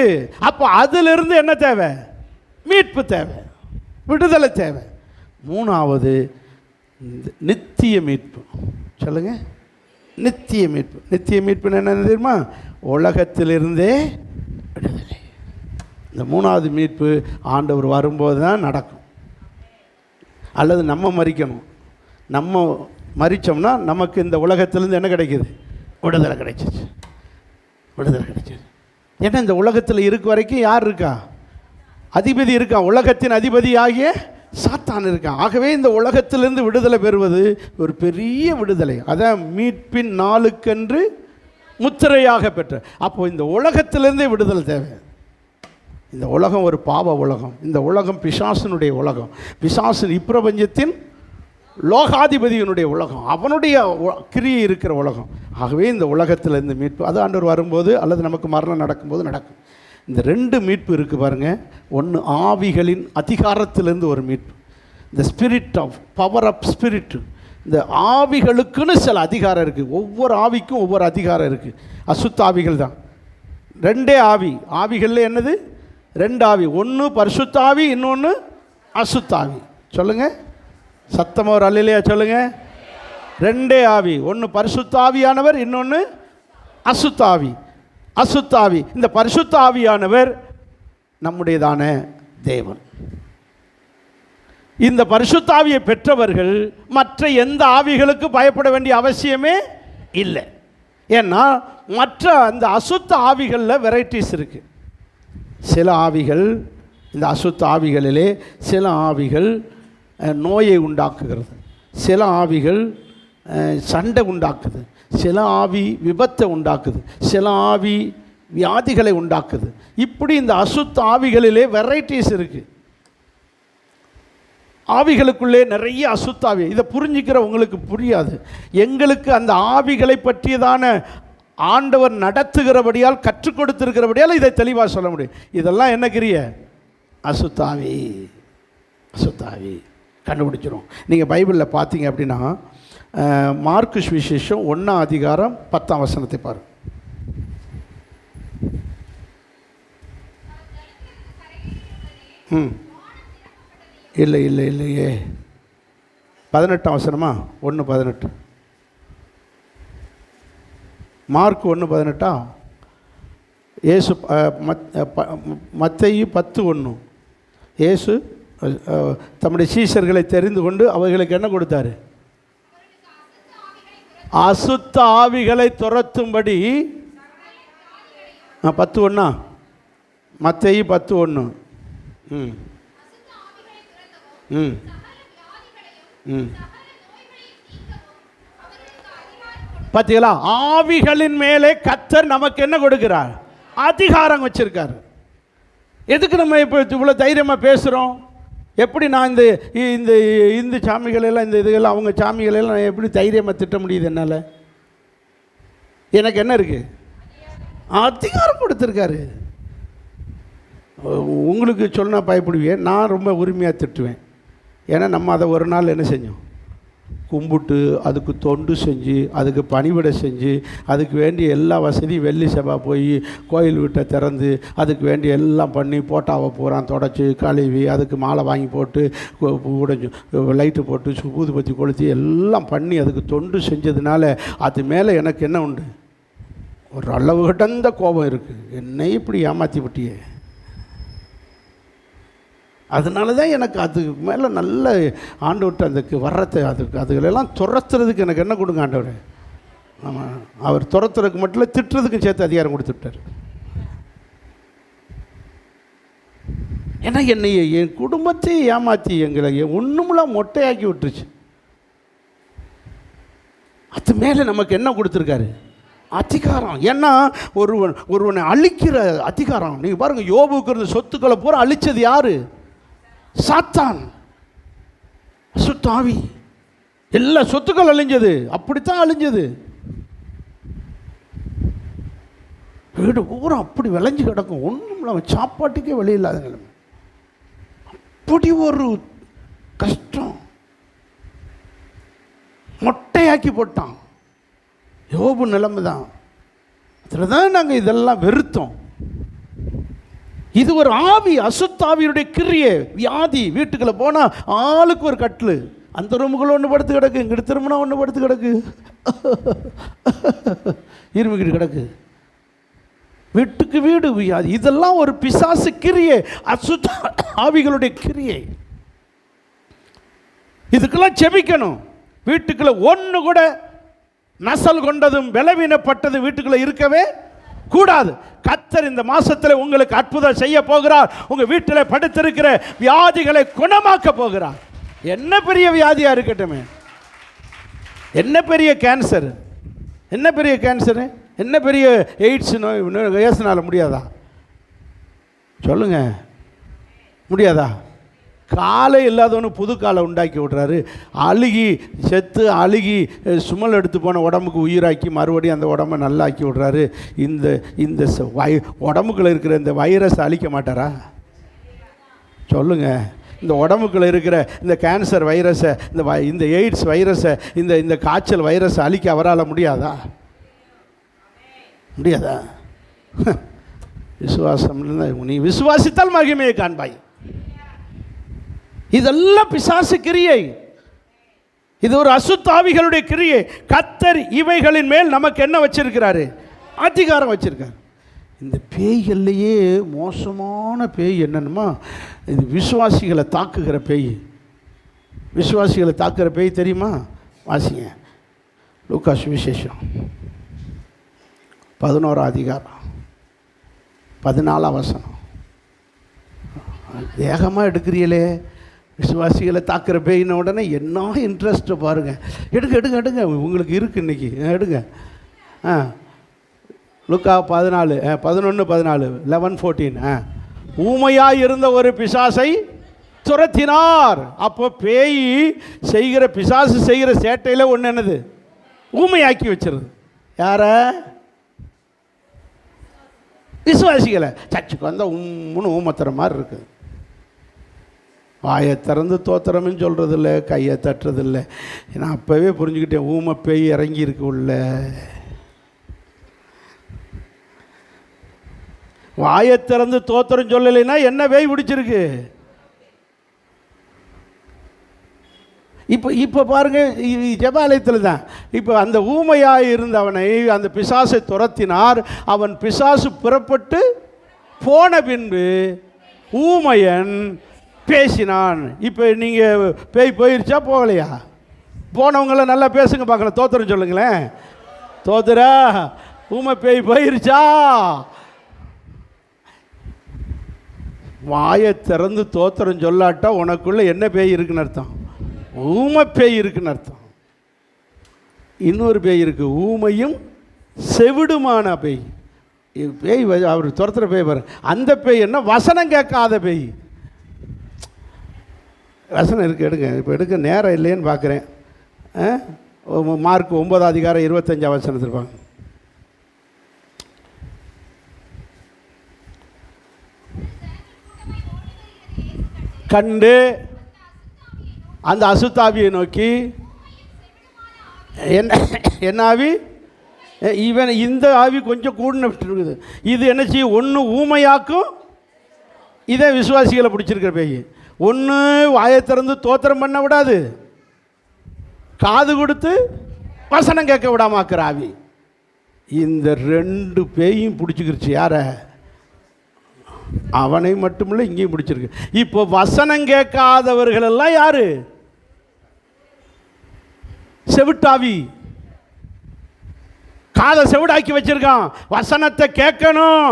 அப்போ அதிலிருந்து என்ன தேவை? மீட்பு தேவை, விடுதலை தேவை. மூணாவது, நித்திய மீட்பு. சொல்லுங்க, நித்திய மீட்பு. நித்திய மீட்புன்னு என்ன தெரியுமா? உலகத்திலிருந்தே விடுதலை. இந்த 3வது மீட்பு ஆண்டவர் வரும்போது தான் நடக்கும். அல்லது நம்ம மரிக்கணும். நம்ம மரித்தோம்னா நமக்கு இந்த உலகத்திலேருந்து என்ன கிடைக்கிது? விடுதலை கிடைச்சிச்சு. விடுதலை கிடைச்சிது. ஏன்னா இந்த உலகத்தில் இருக்க வரைக்கும் யார் இருக்கா? அதிபதி இருக்கான். உலகத்தின் அதிபதி ஆகிய சாத்தான் இருக்கான். ஆகவே இந்த உலகத்திலிருந்து விடுதலை பெறுவது ஒரு பெரிய விடுதலை. அதான் மீட்பின் நாளுக்கென்று முத்திரையாக பெற்ற. அப்போது இந்த உலகத்திலிருந்தே விடுதலை தேவை. இந்த உலகம் ஒரு பாவ உலகம். இந்த உலகம் பிசாசனுடைய உலகம். பிசாசன் இப்பிரபஞ்சத்தின் லோகாதிபதியினுடைய உலகம், அவனுடைய கிரியை இருக்கிற உலகம். ஆகவே இந்த உலகத்தில் இந்த மீட்பு அது ஆண்டவர் வரும்போது அல்லது நமக்கு மரணம் நடக்கும்போது நடக்கும். இந்த 2 மீட்பு இருக்குது பாருங்கள். ஒன்று, ஆவிகளின் அதிகாரத்திலிருந்து ஒரு மீட்பு. இந்த spirit of power of spirit. இந்த ஆவிகளுக்குன்னு சில அதிகாரம் இருக்குது. ஒவ்வொரு ஆவிக்கும் ஒவ்வொரு அதிகாரம் இருக்குது. அசுத்த ஆவிகள் தான். 2 ஆவி. ஆவிகளில் என்னது? 2 ஆவி. ஒன்று பரிசுத்த ஆவி, இன்னொன்று அசுத்த ஆவி. சொல்லுங்கள் சத்தமாக ஒரு அல்லேலூயா சொல்லுங்க. 2 ஆவி. ஒன்று பரிசுத்த ஆவியானவர், இன்னொன்று அசுத்த ஆவி. அசுத்த ஆவி. இந்த பரிசுத்த ஆவியானவர் நம்முடையதான தேவன். இந்த பரிசுத்த ஆவியை பெற்றவர்கள் மற்ற எந்த ஆவிகளுக்கு பயப்பட வேண்டிய அவசியமே இல்லை. ஏன்னா மற்ற அந்த அசுத்த ஆவிகளில் வெரைட்டிஸ் இருக்குது. சில ஆவிகள், இந்த அசுத்த ஆவிகளிலே சில ஆவிகள் நோயை உண்டாக்குகிறது, சில ஆவிகள் சண்டை உண்டாக்குது, சில ஆவி விபத்தை உண்டாக்குது, சில ஆவி வியாதிகளை உண்டாக்குது. இப்படி இந்த அசுத்த ஆவிகளிலே வெரைட்டிஸ் இருக்குது. ஆவிகளுக்குள்ளே நிறைய அசுத்த ஆவி. இதை புரிஞ்சிக்கிற உங்களுக்கு புரியாது. எங்களுக்கு அந்த ஆவிகளை பற்றியதான ஆண்டவர் நடத்துகிறபடியால், கற்றுக் கொடுத்திருக்கிறபடியால் இதை தெளிவாக சொல்ல முடியும். இதெல்லாம் என்ன கிரிய? அசுத்தாவி. அசுத்தாவி கண்டுபிடிச்சிரும். நீங்கள் பைபிளில் பார்த்தீங்க அப்படின்னா மார்க்கு சுவிசேஷம் 1ஆம் அதிகாரம் 10ஆம் வசனத்தை பாருங்கள். ம் இல்லை இல்லை இல்லையே. 18ஆம் வசனமா? 1:18. மார்க் 1:18. இயேசு மத்தேயு 10:1. இயேசு தம்முடைய சீஷர்களை தெரிந்து கொண்டு அவர்களுக்கு என்ன கொடுத்தாரு? அசுத்த ஆவிகளை துரத்தும்படி. 10:1. மத்தேயு 10:1. ம் ம் ம் பார்த்தீங்களா? ஆவிகளின் மேலே கர்த்தர் நமக்கு என்ன கொடுக்கிறார்? அதிகாரம் வச்சிருக்காரு. எதுக்கு நம்ம இப்போ இவ்வளோ தைரியமாக பேசுகிறோம்? எப்படி நான் இந்த இந்த இந்து சாமிகளெல்லாம் இந்த இதுகள்லாம் அவங்க சாமிகளெல்லாம் நான் எப்படி தைரியமாக திட்ட முடியுது என்னால்? எனக்கு என்ன இருக்குது? அதிகாரம் கொடுத்துருக்காரு. உங்களுக்கு சொன்னால் பயப்படுவேன், நான் ரொம்ப உரிமையாக திட்டுவேன். ஏன்னா நம்ம அதை ஒரு நாள் என்ன செஞ்சோம்? கும்பிட்டு அதுக்கு தொண்டு செஞ்சு அதுக்கு பணிவிடை செஞ்சு அதுக்கு வேண்டிய எல்லா வசதியும் வெள்ளி செவ்வாய் போய் கோயில் வீட்டை திறந்து அதுக்கு வேண்டிய எல்லாம் பண்ணி போட்டாவை பூரான் தொடச்சி கழுவி அதுக்கு மாலை வாங்கி போட்டு உடைஞ்சு லைட்டு போட்டு ஊதுபத்தி கொளுத்தி எல்லாம் பண்ணி அதுக்கு தொண்டு செஞ்சதுனால அது மேலே எனக்கு என்ன உண்டு? ஒரு அளவு கடந்த கோபம் இருக்குது. என்னை இப்படி ஏமாற்றி விட்டியே. அதனால தான் எனக்கு அதுக்கு மேலே நல்ல ஆண்டவர்கிட்ட அதுக்கு வர்றதை அதுகளெல்லாம் துரத்துறதுக்கு எனக்கு என்ன கொடுங்க ஆண்டவர்? ஆமாம், அவர் துரத்துறதுக்கு மட்டும் இல்லை, திட்டுறதுக்கும் சேர்த்து அதிகாரம் கொடுத்துட்டார். ஏன்னா என்னை என் குடும்பத்தை ஏமாற்றி எங்களை ஒன்றுமெல்லாம் மொட்டையாக்கி விட்டுருச்சு. அது மேலே நமக்கு என்ன கொடுத்துருக்காரு? அதிகாரம். ஏன்னா ஒருவனை அழிக்கிற அதிகாரம். நீங்கள் பாருங்கள், யோபுக்கு சொத்துக்களை பூரா அழித்தது யாரு? சாத்தான், அசுத்தாவி. எல்லா சொத்துக்கள் அழிஞ்சது. அப்படித்தான் அழிஞ்சது. வீடு பூரா அப்படி விளைஞ்சு கிடக்கும். ஒன்றும் சாப்பாட்டுக்கே வழி இல்லாத நிலைமை. அப்படி ஒரு கஷ்டம். மொட்டையாக்கி போட்டான். யோபு நிலைமை தான். அதில் தான் நாங்கள் இதெல்லாம் வெறுத்தோம். இது ஒரு ஆவி, அசுத்தாவியுடைய கிரியை, வியாதி. வீட்டுக்குள்ளே போனால் ஆளுக்கு ஒரு கட்டில். அந்த ரூமுக்குள்ள ஒன்று படுத்து கிடக்கு, இங்கிட்டு திரும்பினா ஒன்று படுத்து கிடக்கு, இருமிக்கிட்டு கிடக்கு. வீட்டுக்கு வீடு வியாதி. இதெல்லாம் ஒரு பிசாசு கிரியை, அசுத்த ஆவிகளுடைய கிரியை. இதுக்கெல்லாம் செபிக்கணும். வீட்டுக்குள்ள ஒன்று கூட நசல் கொண்டதும் பலவீனப்பட்டது வீட்டுக்குள்ள இருக்கவே கூடாது. கர்த்தர் இந்த மாசத்தில் உங்களுக்கு அற்புதம் செய்ய போகிறார். உங்க வீட்டில் படுத்திருக்கிற வியாதிகளை குணமாக்க போகிறார். என்ன பெரிய வியாதியா இருக்கட்டுமே, என்ன பெரிய கேன்சர், என்ன பெரிய கேன்சரு, என்ன பெரிய எய்ட்ஸ் நோய், வயசுனால முடியாதா? சொல்லுங்க, முடியாதா? காலை இல்லாதவனு புது காலை உண்டாக்கி விட்றாரு. அழுகி செத்து அழுகி சுமல் எடுத்து போன உடம்புக்கு உயிராக்கி மறுபடியும் அந்த உடம்பை நல்லா ஆக்கி விட்றாரு. இந்த இந்த உடம்புக்குள்ளே இருக்கிற இந்த வைரஸ் அழிக்க மாட்டாரா? சொல்லுங்கள். இந்த உடம்புக்குள்ளே இருக்கிற இந்த கேன்சர் வைரஸை, இந்த எய்ட்ஸ் வைரஸை, இந்த காய்ச்சல் வைரஸை அழிக்க அவரால் முடியாதா? முடியாதா? விசுவாசம் நீ விசுவாசித்தால் மகிமையை காண்பாய். இதெல்லாம் பிசாசு கிரியை. இது ஒரு அசுத்தாவிகளுடைய கிரியை. கர்த்தர் இவைகளின் மேல் நமக்கு என்ன வச்சிருக்கிறாரு? அதிகாரம் வச்சிருக்காரு. இந்த பேய்கள்லையே மோசமான பேய் என்னன்னுமா, இது விசுவாசிகளை தாக்குகிற பேய். விசுவாசிகளை தாக்குகிற பேய் தெரியுமா? வாசிங்க, லூக்கா சுவிசேஷம் 11ஆம் அதிகாரம் 14ஆம் வசனம். வேகமாக எடுக்கிறீங்களே. விசுவாசிகளை தாக்குற பேயின உடனே என்ன இன்ட்ரெஸ்ட்டு பாருங்கள். எடுங்க எடுங்க எடுங்க, உங்களுக்கு இருக்குது இன்றைக்கி, எடுங்க. லூக்கா 14 11 14 11-14. ஊமையாக இருந்த ஒரு பிசாசை துரத்தினார். அப்போ பேய் செய்கிற, பிசாசு செய்கிற சேட்டையில் ஒன்று என்னது? ஊமையாக்கி வச்சிருது. யார? விசுவாசிகளை. சர்ச்சுக்கு வந்தால் ஊமத்துற மாதிரி இருக்குது. வாயை திறந்து தோத்திரம்னு சொல்கிறதில்ல, கையை தட்டுறதில்ல. நான் அப்போவே புரிஞ்சுக்கிட்டேன், ஊமை பேய் இறங்கி இருக்கு உள்ள. வாயை திறந்து தோத்திரம் சொல்லலைன்னா என்ன பேய் பிடிச்சிருக்கு? இப்போ பாருங்கள், ஜெபாலயத்தில் தான் இப்போ அந்த ஊமையாக இருந்தவனை அந்த பிசாசை துரத்தினார். அவன் பிசாசு புறப்பட்டு போன பின்பு ஊமையன் பேசினான். இப்போ நீங்கள் பேய் போயிருச்சா போகலையா? போனவங்கள நல்லா பேசுங்க பார்க்கலாம். தோத்திரம் சொல்லுங்களேன். தோத்துரா ஊமை பேய் போயிருச்சா? வாயை திறந்து தோத்திரம் சொல்லாட்டா உனக்குள்ள என்ன பேய் இருக்குன்னு அர்த்தம்? ஊமை பேய் இருக்குன்னு அர்த்தம். இன்னொரு பேய் இருக்கு, ஊமையும் செவிடுமான பேய். பேய் அவர் துரத்துற பேய் பாரு. அந்த பேய் என்ன? வசனம் கேட்காத பேய். வசனம் இருக்கு, எடுங்க. இப்போ எடுக்க நேரம் இல்லைன்னு பார்க்குறேன். மார்க் 9:25 இருப்பாங்க. கண்டு அந்த அசுத்தாவியை நோக்கி, என்ன ஆவி? இவன் இந்த ஆவி கொஞ்சம் கூடுன விட்டுருக்குது. இது என்ன செய்யும்? ஒன்று ஊமையாக்கும். இதே விசுவாசிகளை பிடிச்சிருக்கிற பேய். ஒன்று வாயை திறந்து தோத்திரம் பண்ண விடாது, காது கொடுத்து வசனம் கேட்க விடாமாக்குற ஆவி. இந்த ரெண்டு பேயும் பிடிச்சிக்கிருச்சு. யார? அவனை மட்டுமில்லை, இங்கேயும் பிடிச்சிருக்கு. இப்போ வசனம் கேட்காதவர்கள் எல்லாம் யாரு? செவிட்டாவி. காதை செவிடாக்கி வச்சிருக்கான். வசனத்தை கேட்கணும்,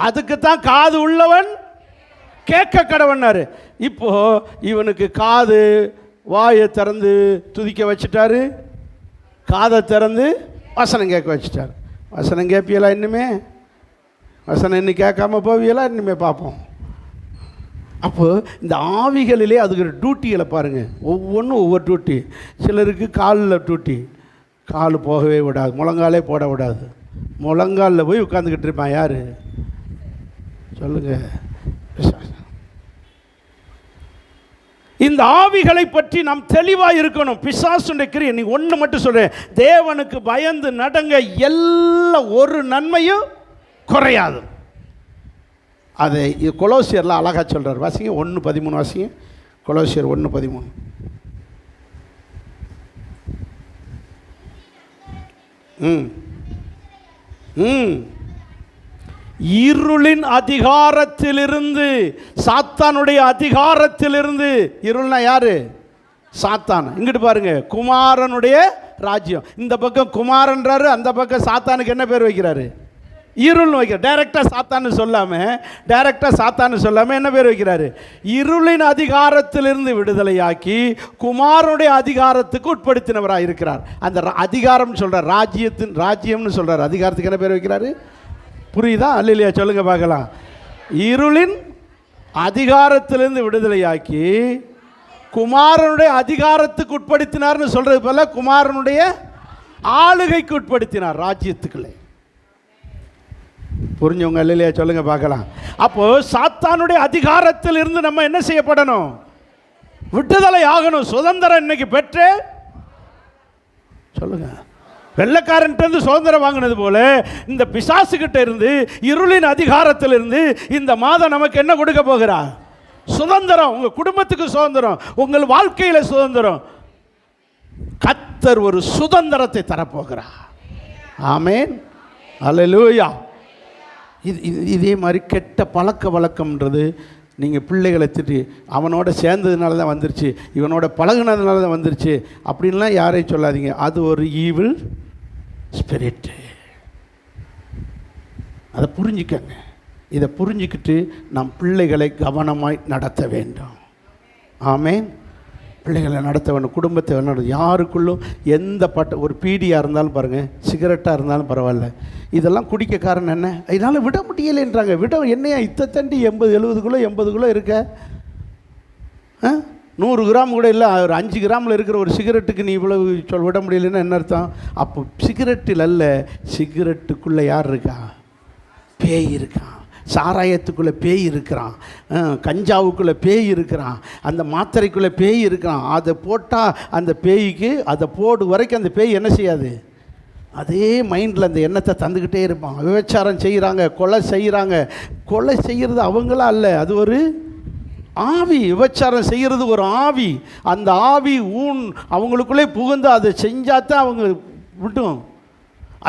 அதுக்கு தான் காது உள்ளவன் கேட்க கடவன்னாரு. இப்போ இவனுக்கு காது, வாயை திறந்து துதிக்க வச்சுட்டாரு, காதை திறந்து வசனம் கேட்க வச்சுட்டார். வசனம் கேட்பியலா? இன்னுமே வசனம் இன்னும் கேட்காம போவியெல்லாம் இனிமே பார்ப்போம். அப்போது இந்த ஆவிகளிலே அதுக்கு டியூட்டிகளை பாருங்கள். ஒவ்வொன்றும் ஒவ்வொரு டியூட்டி. சிலருக்கு காலில் டியூட்டி, கால் போகவே விடாது, முழங்காலே போட விடாது. முழங்காலில் போய் உட்காந்துக்கிட்டு இருப்பான். யார் சொல்லுங்கள்? இந்த ஆவிகளை பற்றி நாம் தெளிவாக இருக்கணும். பிசாசுடைய கிரியை நீ ஒன்று மட்டும் சொல்கிறேன், தேவனுக்கு பயந்து நடங்க, எல்லாம் ஒரு நன்மையும் குறையாது. அதை கொலோசியரில் அழகாக சொல்கிறார். வாசிங்க 1:13 வாசிங்க. கொலோசியர் 1:13. இருளின் அதிகாரத்திலிருந்து, சாத்தானுடைய அதிகாரத்திலிருந்து. இருள்னா யாரு? சாத்தான். இங்கிட்டு பாருங்க, குமாரனுடைய ராஜ்யம். இந்த பக்கம் குமாரன்றாரு, அந்த பக்கம் சாத்தானுக்கு என்ன பேர் வைக்கிறாரு? இருள்னு வைக்கிறார். டைரக்டாக சாத்தான்னு சொல்லாமல் என்ன பேர் வைக்கிறாரு? இருளின் அதிகாரத்திலிருந்து விடுதலையாக்கி குமாரனுடைய அதிகாரத்துக்கு உட்படுத்தினவராக இருக்கிறார். அந்த அதிகாரம் சொல்கிறார், ராஜ்யம்னு சொல்கிறார். அதிகாரத்துக்கு என்ன பேர் வைக்கிறாரு? புரியுதா? அல்லையா? சொல்லுங்க பார்க்கலாம். இருளின் அதிகாரத்திலிருந்து விடுதலையாக்கி குமாரனுடைய அதிகாரத்துக்கு உட்படுத்தினார்னு சொல்றது போல குமாரனுடைய ஆளுகைக்கு உட்படுத்தினார், ராஜ்யத்துக்குள்ளே. புரிஞ்சவங்க இல்லையா? சொல்லுங்க பார்க்கலாம். அப்போ சாத்தானுடைய அதிகாரத்தில் இருந்து நம்ம என்ன செய்யப்படணும்? விடுதலை ஆகணும். சுதந்திரம் இன்னைக்கு பெற்று சொல்லுங்க. வெள்ளக்காரன்ட்டு சுதந்திரம் வாங்கினது போல இந்த பிசாசுகிட்ட இருந்து, இருளின் அதிகாரத்தில் இருந்து இந்த மாதம் நமக்கு என்ன கொடுக்க போகிறார்? சுதந்திரம். உங்க குடும்பத்துக்கு சுதந்திரம், உங்கள் வாழ்க்கையில சுதந்திரம். கர்த்தர் ஒரு சுதந்திரத்தை தரப்போகிறார். ஆமென், அல்லேலூயா. இதே மாதிரி கெட்ட பழக்க வழக்கம்ன்றது நீங்கள் பிள்ளைகளை திட்டி அவனோட சேர்ந்ததுனால தான் வந்துருச்சு, இவனோட பழகுனதுனால தான் வந்துருச்சு அப்படின்லாம் யாரையும் சொல்லாதீங்க. அது ஒரு ஈவில் ஸ்பிரிட்டு. அதை புரிஞ்சுக்கங்க. இதை புரிஞ்சுக்கிட்டு நம் பிள்ளைகளை கவனமாய் நடத்த வேண்டும். ஆமென். பிள்ளைகளை நடத்த வேண்டும், குடும்பத்தை நடத்த. யாருக்குள்ளும் எந்த ஒரு பீடியாக இருந்தாலும் பாருங்கள், சிகரெட்டாக இருந்தாலும் பரவாயில்ல, இதெல்லாம் குடிக்க காரணம் என்ன? இதனால் விட முடியலைன்றாங்க. விட என்னையா இத்தண்டி 80-70 கிலோ 80 கிலோ இருக்க, 100 கிராம் கூட இல்லை, ஒரு 5 கிராமில் இருக்கிற ஒரு சிகரெட்டுக்கு நீ இவ்வளோ விட முடியலைன்னா என்ன அர்த்தம்? அப்போ சிகரெட்டில் அல்ல, சிகரெட்டுக்குள்ளே யார் இருக்கா? பேய் இருக்கான். சாராயத்துக்குள்ளே பேய் இருக்கிறான், கஞ்சாவுக்குள்ளே பேய் இருக்கிறான், அந்த மாத்திரைக்குள்ளே பேய் இருக்கிறான். அதை போட்டால் அந்த பேய்க்கு, அதை போடு வரைக்கும் அந்த பேய் என்ன செய்யாது? அதே மைண்டில் அந்த எண்ணத்தை தந்துக்கிட்டே இருப்பான். விபச்சாரம் செய்கிறாங்க, கொலை செய்கிறாங்க. கொலை செய்கிறது அவங்களாம் அல்ல, அது ஒரு ஆவி, விபச்சாரம் செய்கிறது ஒரு ஆவி. அந்த ஆவி அவங்களுக்குள்ளே புகுந்து அதை செஞ்சாதான் அவங்க விட்டும்.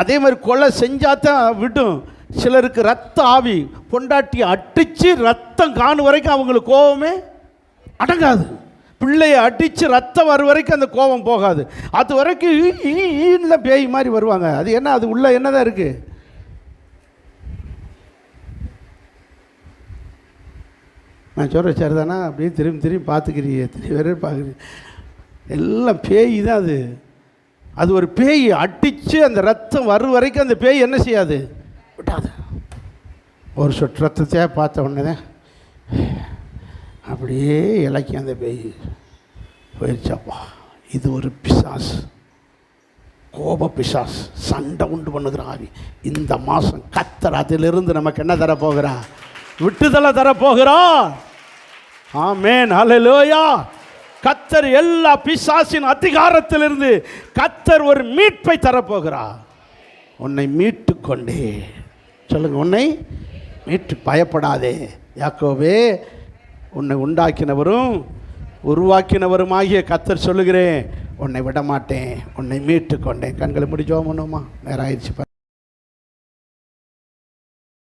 அதே மாதிரி கொலை செஞ்சாதான் விட்டும். சிலருக்கு ரத்த ஆவி, பொண்டாட்டி அடித்து ரத்தம் காணும் வரைக்கும் அவங்களுக்கு கோபமே அடங்காது. பிள்ளையை அடித்து ரத்தம் வரும் வரைக்கும் அந்த கோபம் போகாது. அது வரைக்கும் ஈன்னு தான் பேய் மாதிரி வருவாங்க. அது என்ன, அது உள்ள என்னதான் இருக்குது? நான் சொல்கிற சரி தானே? அப்படியே திரும்பி திரும்பி பார்த்துக்கிறீங்க, எத்தனை பேர் பார்க்குறீங்க? எல்லாம் பேய் தான் அது. அது ஒரு பேய் அடித்து அந்த ரத்தம் வரும் வரைக்கும் அந்த பேய் என்ன செய்யாது, விட்டாது. ஒரு சொட்டு ரத்தத்தையே பார்த்த உடனே தான் அப்படியே இலக்கி அந்த பேய் போயிடுச்சாப்பா. இது ஒரு பிசாஸ், கோப பிசாஸ், சண்டை உண்டு பண்ணுகிற ஆவி. இந்த மாதம் கர்த்தர் அதிலிருந்து நமக்கு என்ன தரப்போகிறா? விட்டுதலை தரப்போகிறார். ஆமென், ஹல்லேலூயா. கர்த்தர் எல்லா பிசாசின் அதிகாரத்திலிருந்து கர்த்தர் ஒரு மீட்பை தரப்போகிறார். உன்னை மீட்டு கொண்டே சொல்லுங்க, உன்னை மீட்டு, பயப்படாதே. யாக்கோபே, உன்னை உண்டாக்கினவரும் உருவாக்கினவருமாகிய கர்த்தர் சொல்லுகிறேன், உன்னை விட மாட்டேன், உன்னை மீட்டு கொண்டேன். கண்களை முடிச்சோம் பண்ணுவோமா? நேரம் ஆயிடுச்சு.